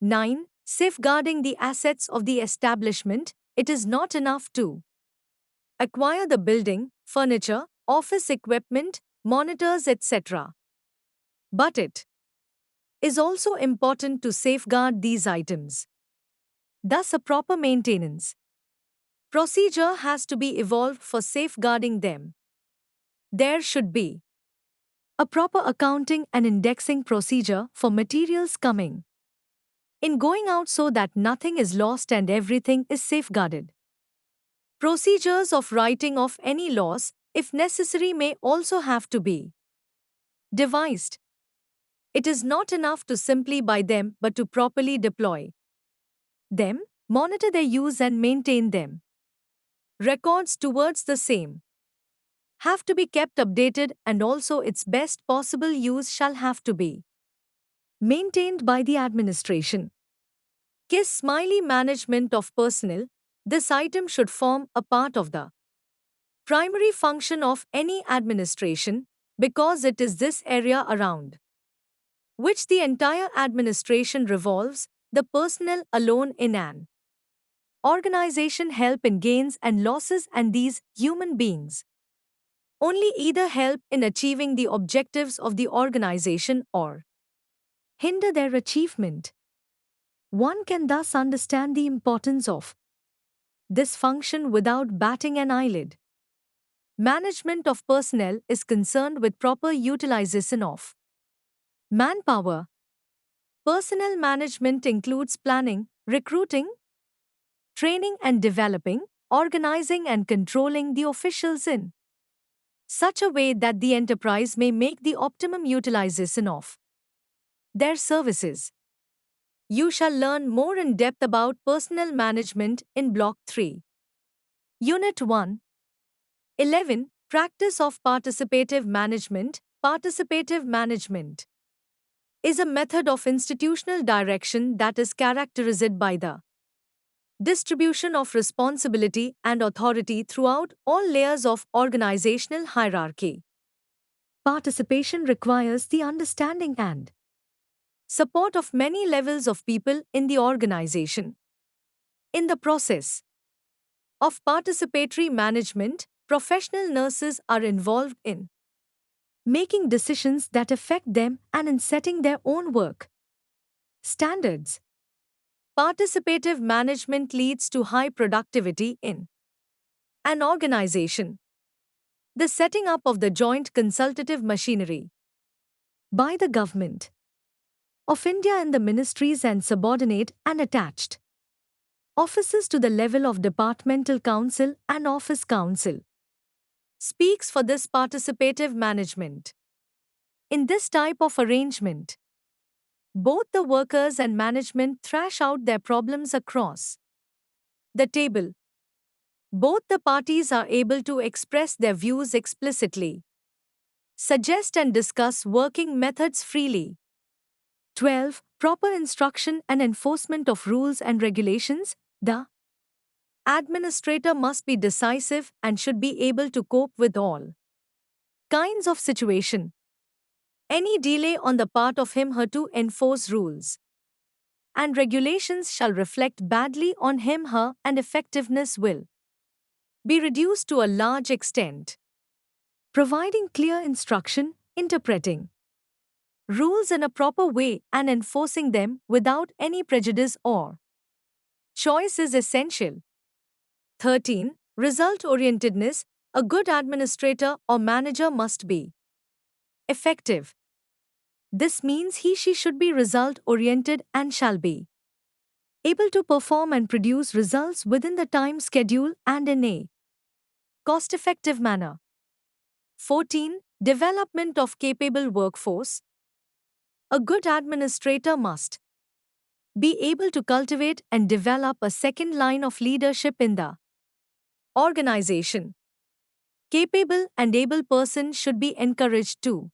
9. Safeguarding the assets of the establishment. It is not enough to acquire the building, furniture, office equipment, monitors, etc. But it is also important to safeguard these items. Thus, a proper maintenance procedure has to be evolved for safeguarding them. There should be a proper accounting and indexing procedure for materials coming in going out so that nothing is lost and everything is safeguarded. Procedures of writing off any loss, if necessary, may also have to be devised. It is not enough to simply buy them but to properly deploy them, monitor their use and maintain them. Records towards the same have to be kept updated and also its best possible use shall have to be maintained by the administration. Kiss smiley management of personnel. This item should form a part of the primary function of any administration because it is this area around which the entire administration revolves. The personnel alone in an organization help in gains and losses, and these human beings only either help in achieving the objectives of the organization or hinder their achievement. One can thus understand the importance of this function without batting an eyelid. Management of personnel is concerned with proper utilization of manpower. Personnel management includes planning, recruiting, training and developing, organizing and controlling the officials in such a way that the enterprise may make the optimum utilization of their services. You shall learn more in depth about personnel management in Block 3. Unit 1. 11. Practice of participative management. Participative management is a method of institutional direction that is characterized by the distribution of responsibility and authority throughout all layers of organizational hierarchy. Participation requires the understanding and support of many levels of people in the organization. In the process of participatory management, professional nurses are involved in making decisions that affect them and in setting their own work standards. Participative management leads to high productivity in an organization. The setting up of the joint consultative machinery by the government of India and the ministries and subordinate and attached offices to the level of departmental council and office council speaks for this participative management. In this type of arrangement, both the workers and management thrash out their problems across the table. Both the parties are able to express their views explicitly, suggest and discuss working methods freely. 12. Proper instruction and enforcement of rules and regulations. The administrator must be decisive and should be able to cope with all kinds of situation. Any delay on the part of him/her to enforce rules and regulations shall reflect badly on him/her and effectiveness will be reduced to a large extent. Providing clear instruction, interpreting rules in a proper way and enforcing them without any prejudice or choice is essential. 13. Result-orientedness. A good administrator or manager must be effective. This means he/she should be result-oriented and shall be able to perform and produce results within the time schedule and in a cost-effective manner. 14. Development of capable workforce. A good administrator must be able to cultivate and develop a second line of leadership in the organization. Capable and able persons should be encouraged to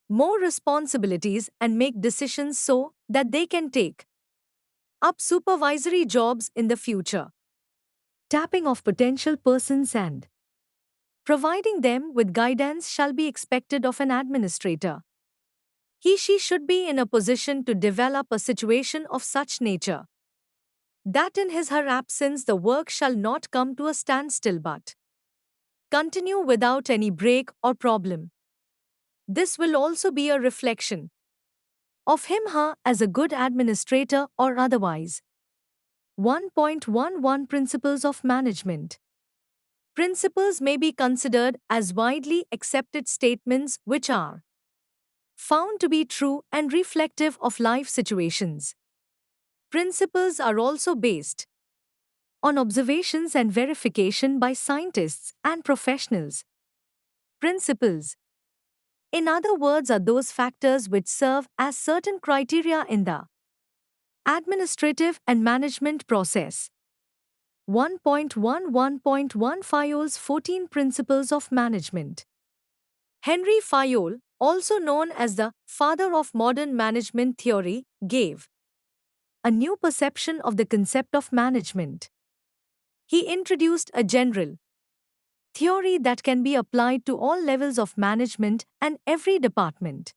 more responsibilities and make decisions so that they can take up supervisory jobs in the future. Tapping of potential persons and providing them with guidance shall be expected of an administrator. He/she should be in a position to develop a situation of such nature that in his/her absence the work shall not come to a standstill but continue without any break or problem. This will also be a reflection of him/her as a good administrator or otherwise. 1.11 Principles of management. Principles may be considered as widely accepted statements which are found to be true and reflective of life situations. Principles are also based on observations and verification by scientists and professionals. Principles, in other words, are those factors which serve as certain criteria in the administrative and management process. 1.11.1 Fayol's 14 Principles of Management. Henry Fayol, also known as the father of modern management theory, gave a new perception of the concept of management. He introduced a general theory that can be applied to all levels of management and every department.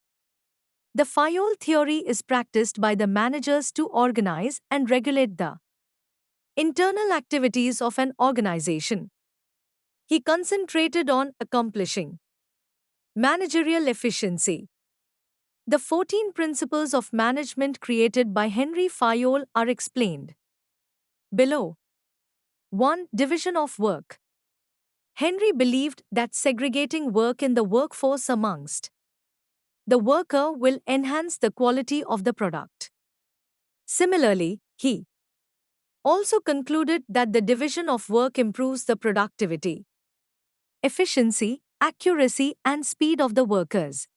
The Fayol theory is practiced by the managers to organize and regulate the internal activities of an organization. He concentrated on accomplishing managerial efficiency. The 14 principles of management created by Henry Fayol are explained below. 1. Division of work. Henry believed that segregating work in the workforce amongst the worker will enhance the quality of the product. Similarly, he also concluded that the division of work improves the productivity, efficiency, accuracy, and speed of the workers.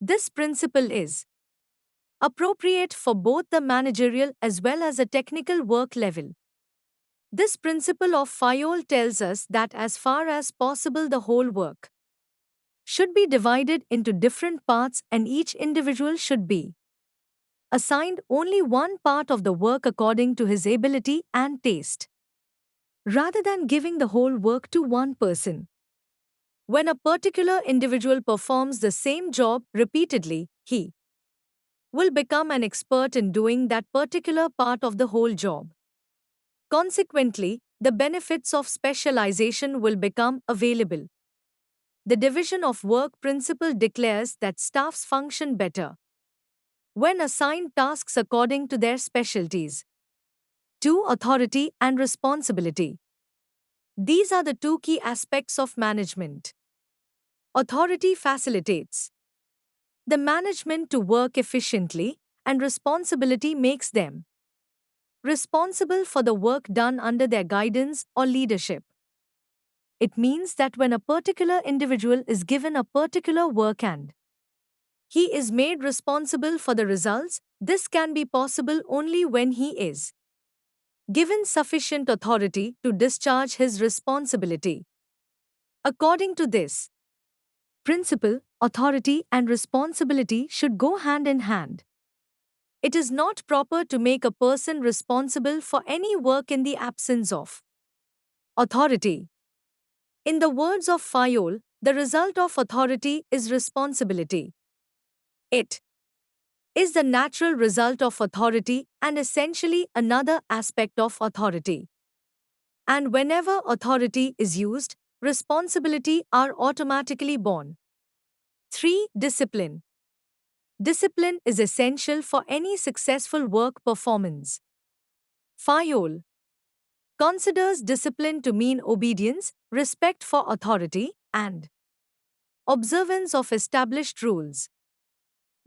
This principle is appropriate for both the managerial as well as a technical work level. This principle of Fayol tells us that as far as possible the whole work should be divided into different parts and each individual should be assigned only one part of the work according to his ability and taste, rather than giving the whole work to one person. When a particular individual performs the same job repeatedly, he will become an expert in doing that particular part of the whole job. Consequently, the benefits of specialization will become available. The division of work principle declares that staffs function better when assigned tasks according to their specialties. 2. Authority and responsibility. These are the two key aspects of management. Authority facilitates the management to work efficiently, and responsibility makes them responsible for the work done under their guidance or leadership. It means that when a particular individual is given a particular work and he is made responsible for the results, this can be possible only when he is given sufficient authority to discharge his responsibility. According to this principle, authority and responsibility should go hand in hand. It is not proper to make a person responsible for any work in the absence of authority. In the words of Fayol, the result of authority is responsibility. It is the natural result of authority and essentially another aspect of authority. And whenever authority is used, responsibility are automatically born. 3. Discipline. Discipline is essential for any successful work performance. Fayol considers discipline to mean obedience, respect for authority, and observance of established rules.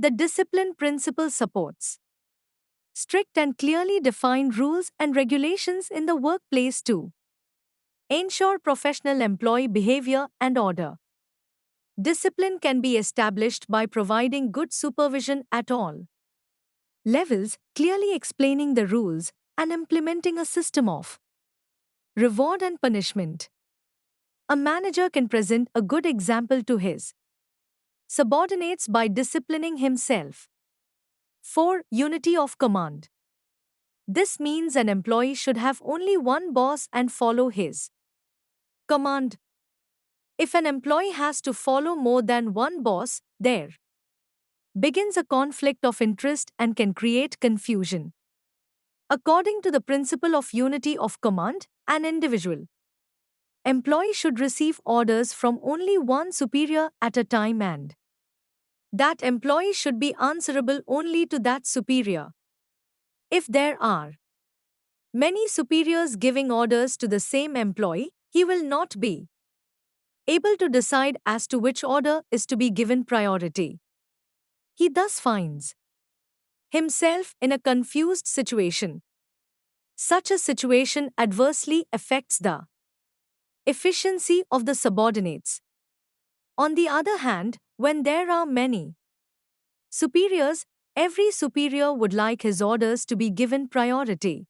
The discipline principle supports strict and clearly defined rules and regulations in the workplace to ensure professional employee behavior and order. Discipline can be established by providing good supervision at all levels, clearly explaining the rules, and implementing a system of reward and punishment. A manager can present a good example to his subordinates by disciplining himself. 4. Unity of command. This means an employee should have only one boss and follow his command. If an employee has to follow more than one boss, there begins a conflict of interest and can create confusion. According to the principle of unity of command, an individual employee should receive orders from only one superior at a time and that employee should be answerable only to that superior. If there are many superiors giving orders to the same employee, he will not be able to decide as to which order is to be given priority. He thus finds himself in a confused situation. Such a situation adversely affects the efficiency of the subordinates. On the other hand, when there are many superiors, every superior would like his orders to be given priority.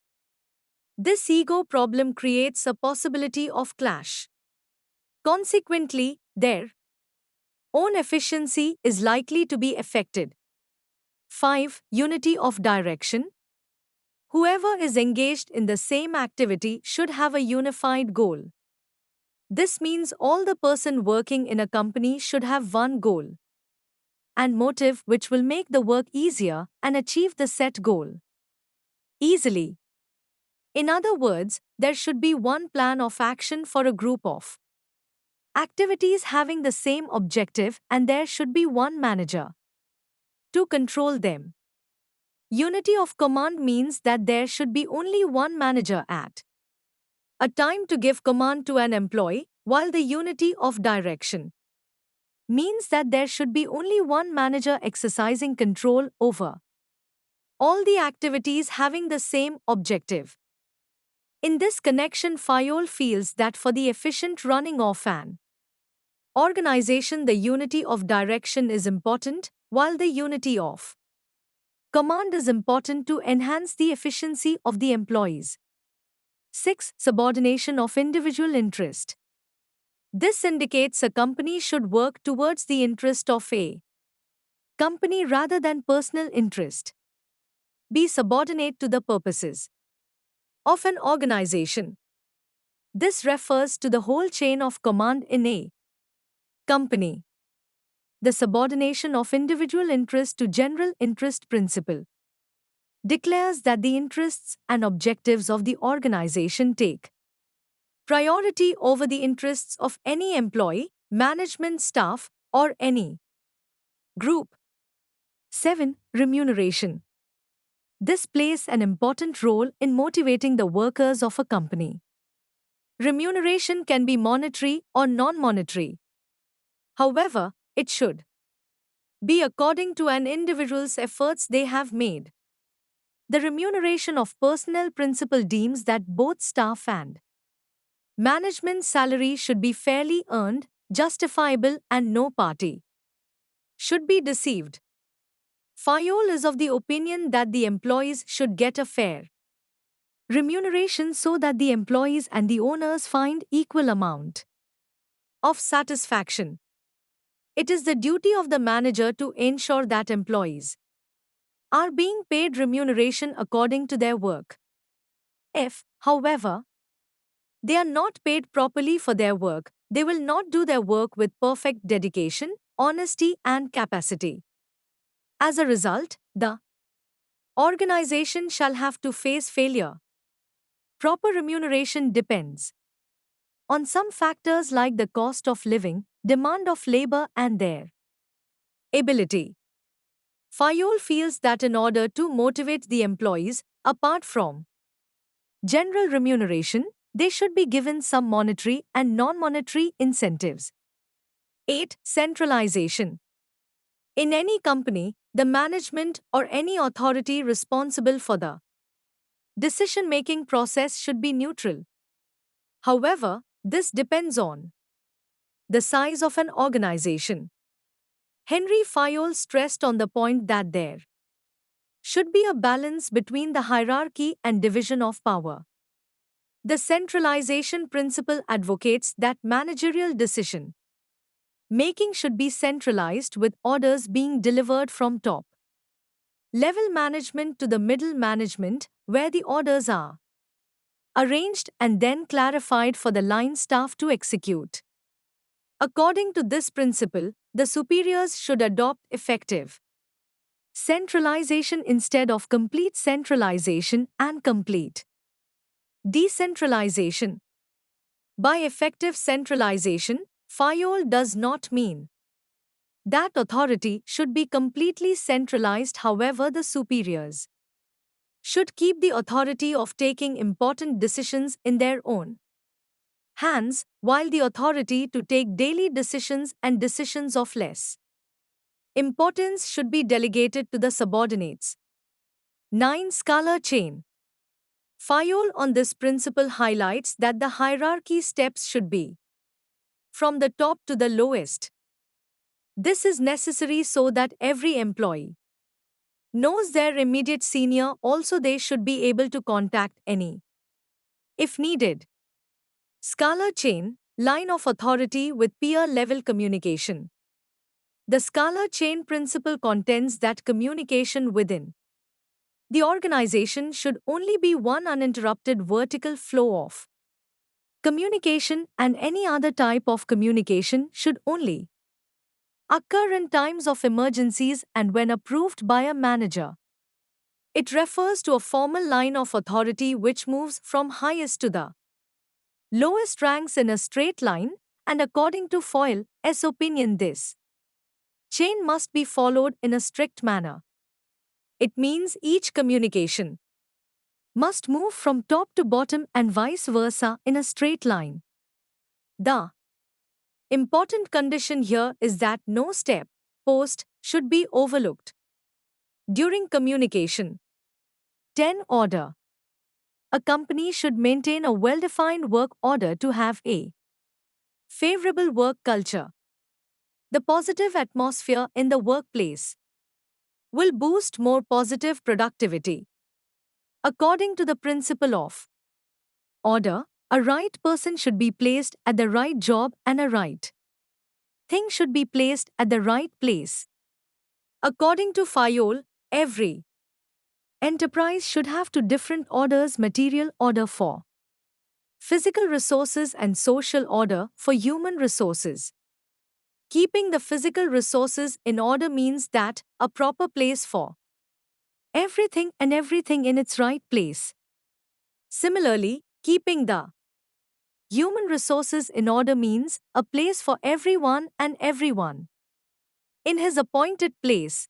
This ego problem creates a possibility of clash. Consequently, their own efficiency is likely to be affected. 5. Unity of direction. Whoever is engaged in the same activity should have a unified goal. This means all the person working in a company should have one goal and motive which will make the work easier and achieve the set goal easily. In other words, there should be one plan of action for a group of activities having the same objective and there should be one manager to control them. Unity of command means that there should be only one manager at a time to give command to an employee, while the unity of direction means that there should be only one manager exercising control over all the activities having the same objective. In this connection, Fayol feels that for the efficient running of an organization, the unity of direction is important, while the unity of command is important to enhance the efficiency of the employees. 6. Subordination of individual interest. This indicates a company should work towards the interest of a company rather than personal interest. Be subordinate to the purposes of an organization. This refers to the whole chain of command in a company. The subordination of individual interest to general interest principle declares that the interests and objectives of the organization take priority over the interests of any employee, management staff, or any group. 7. Remuneration. This plays an important role in motivating the workers of a company. Remuneration can be monetary or non-monetary. However, it should be according to an individual's efforts they have made. The remuneration of personnel principle deems that both staff and management salary should be fairly earned, justifiable, and no party should be deceived. Fayol is of the opinion that the employees should get a fair remuneration so that the employees and the owners find equal amount of satisfaction. It is the duty of the manager to ensure that employees are being paid remuneration according to their work. If, however, they are not paid properly for their work, they will not do their work with perfect dedication, honesty, and capacity. As a result, the organization shall have to face failure. Proper remuneration depends on some factors like the cost of living, demand of labor, and their ability. Fayol feels that in order to motivate the employees, apart from general remuneration, they should be given some monetary and non-monetary incentives. 8. Centralization. In any company, the management or any authority responsible for the decision-making process should be neutral. However, this depends on the size of an organization. Henry Fayol stressed on the point that there should be a balance between the hierarchy and division of power. The centralization principle advocates that managerial decision making should be centralized with orders being delivered from top level management to the middle management, where the orders are arranged and then clarified for the line staff to execute. According to this principle, the superiors should adopt effective centralization instead of complete centralization and complete decentralization. By effective centralization, Fayol does not mean that authority should be completely centralized. However, the superiors should keep the authority of taking important decisions in their own hands, while the authority to take daily decisions and decisions of less importance should be delegated to the subordinates. 9. Scalar chain. Fayol on this principle highlights that the hierarchy steps should be from the top to the lowest. This is necessary so that every employee knows their immediate senior. Also, they should be able to contact any if needed. Scalar chain, line of authority with peer-level communication. The scalar chain principle contends that communication within the organization should only be one uninterrupted vertical flow of communication, and any other type of communication should only occur in times of emergencies and when approved by a manager. It refers to a formal line of authority which moves from highest to the lowest ranks in a straight line, and according to Fayol's opinion, this chain must be followed in a strict manner. It means each communication must move from top to bottom and vice versa in a straight line. The important condition here is that no step, post, should be overlooked during communication. 10. Order. A company should maintain a well-defined work order to have a favorable work culture. The positive atmosphere in the workplace will boost more positive productivity. According to the principle of Order: a right person should be placed at the right job and a right thing should be placed at the right place. According to Fayol, every enterprise should have two different orders: material order for physical resources and social order for human resources. Keeping the physical resources in order means that a proper place for everything and everything in its right place. Similarly, keeping the human resources in order means a place for everyone and everyone in his appointed place.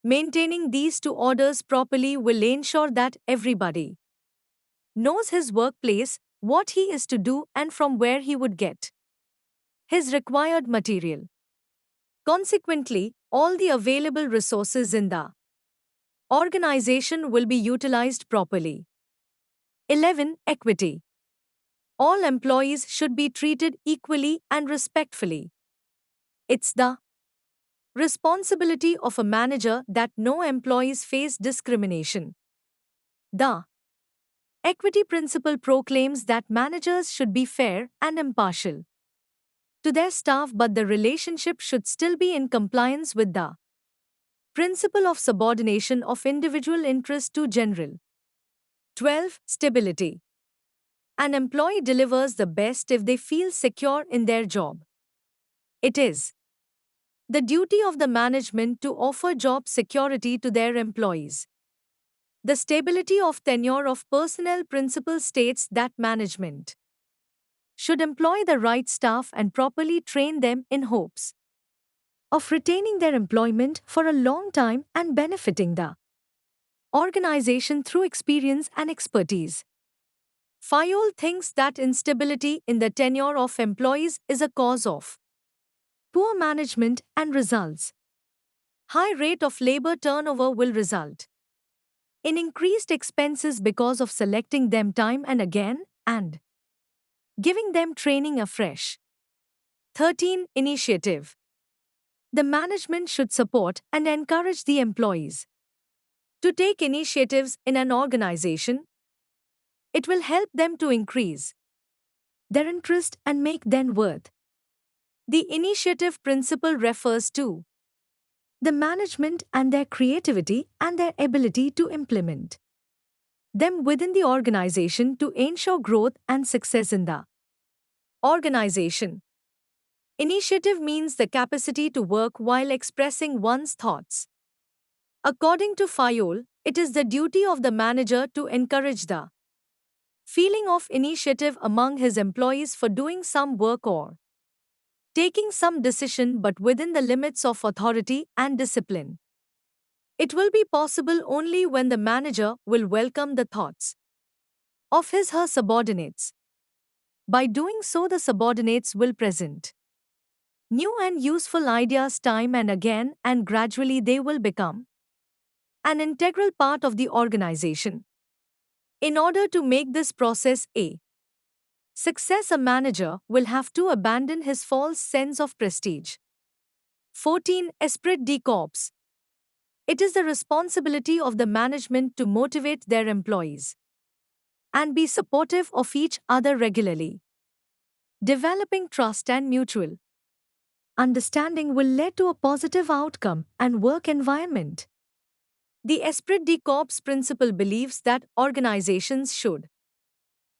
Maintaining these two orders properly will ensure that everybody knows his workplace, what he is to do, and from where he would get his required material. Consequently, all the available resources in the organization will be utilized properly. 11. Equity. All employees should be treated equally and respectfully. It's the responsibility of a manager that no employees face discrimination. The equity principle proclaims that managers should be fair and impartial to their staff, but the relationship should still be in compliance with the principle of subordination of individual interest to general. 12. Stability. An employee delivers the best if they feel secure in their job. It is the duty of the management to offer job security to their employees. The stability of tenure of personnel principle states that management should employ the right staff and properly train them in hopes of retaining their employment for a long time and benefiting the organization through experience and expertise. Fayol thinks that instability in the tenure of employees is a cause of poor management and results. High rate of labor turnover will result in increased expenses because of selecting them time and again and giving them training afresh. 13. Initiative. The management should support and encourage the employees to take initiatives in an organization. It will help them to increase their interest and make them worth. The initiative principle refers to the management and their creativity and their ability to implement them within the organization to ensure growth and success in the organization. Initiative means the capacity to work while expressing one's thoughts. According to Fayol, it is the duty of the manager to encourage the feeling of initiative among his employees for doing some work or taking some decision, but within the limits of authority and discipline. It will be possible only when the manager will welcome the thoughts of his/her subordinates. By doing so, the subordinates will present new and useful ideas time and again, and gradually they will become an integral part of the organization. In order to make this process a success, a manager will have to abandon his false sense of prestige. 14. Esprit de corps. It is the responsibility of the management to motivate their employees and be supportive of each other regularly. Developing trust and mutual understanding will lead to a positive outcome and work environment. The Esprit de corps principle believes that organizations should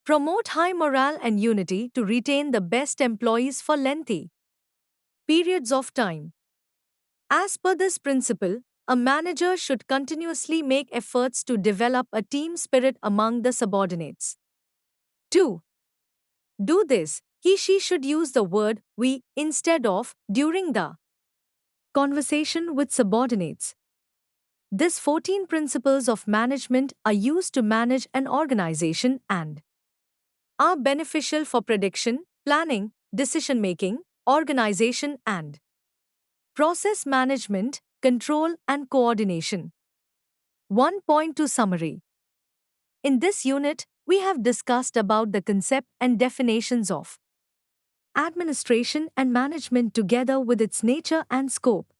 promote high morale and unity to retain the best employees for lengthy periods of time. As per this principle, a manager should continuously make efforts to develop a team spirit among the subordinates. 2. Do this, he/she should use the word we instead of during the conversation with subordinates. These 14 principles of management are used to manage an organization and are beneficial for prediction, planning, decision-making, organization and process management, control and coordination. 1.2 Summary. In this unit, we have discussed about the concept and definitions of administration and management together with its nature and scope.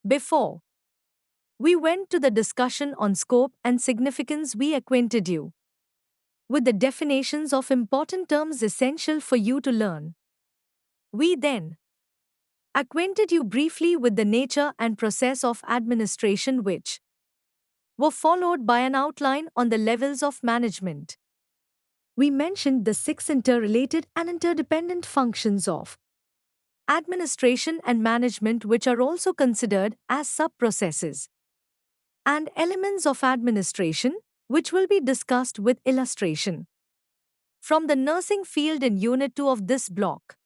Before we went to the discussion on scope and significance, we acquainted you with the definitions of important terms essential for you to learn. We then acquainted you briefly with the nature and process of administration, which were followed by an outline on the levels of management. We mentioned the six interrelated and interdependent functions of administration and management, which are also considered as sub-processes and elements of administration, which will be discussed with illustration from the nursing field in Unit 2 of this block.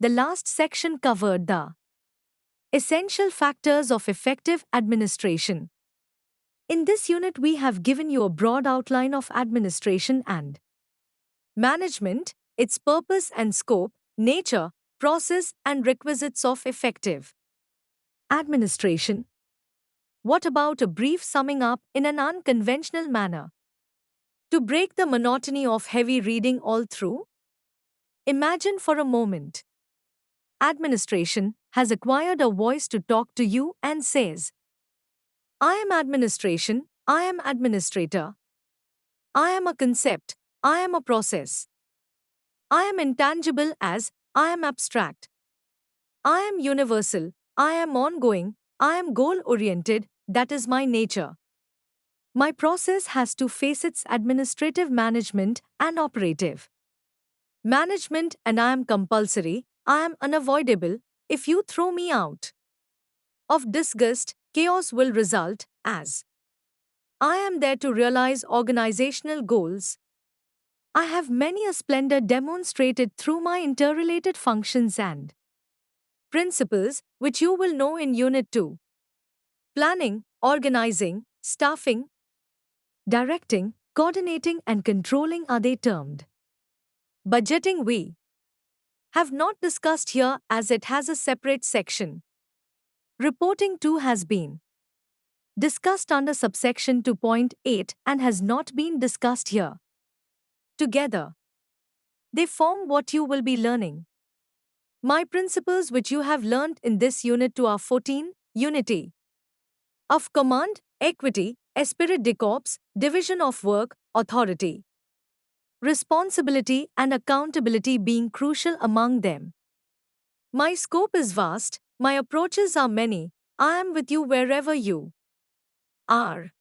The last section covered the essential factors of effective administration. In this unit, we have given you a broad outline of administration and management, its purpose and scope, nature, process, and requisites of effective administration. What about a brief summing up in an unconventional manner? To break the monotony of heavy reading all through? Imagine for a moment. Administration has acquired a voice to talk to you and says, I am administration, I am administrator. I am a concept, I am a process. I am intangible as, I am abstract. I am universal, I am ongoing, I am goal-oriented, that is my nature. My process has two facets: administrative management and operative management, and I am compulsory, I am unavoidable. If you throw me out of disgust, chaos will result, as I am there to realize organizational goals. I have many a splendor demonstrated through my interrelated functions and principles, which you will know in Unit 2. Planning, organizing, staffing, directing, coordinating, and controlling are they termed. Budgeting we have not discussed here as it has a separate section. Reporting too has been discussed under subsection 2.8 and has not been discussed here. Together, they form what you will be learning. My principles which you have learned in this Unit 2 are 14, unity of command, equity, esprit de corps, division of work, authority, responsibility and accountability being crucial among them. My scope is vast, my approaches are many, I am with you wherever you are.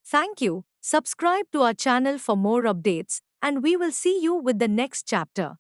Thank you, subscribe to our channel for more updates, and we will see you with the next chapter.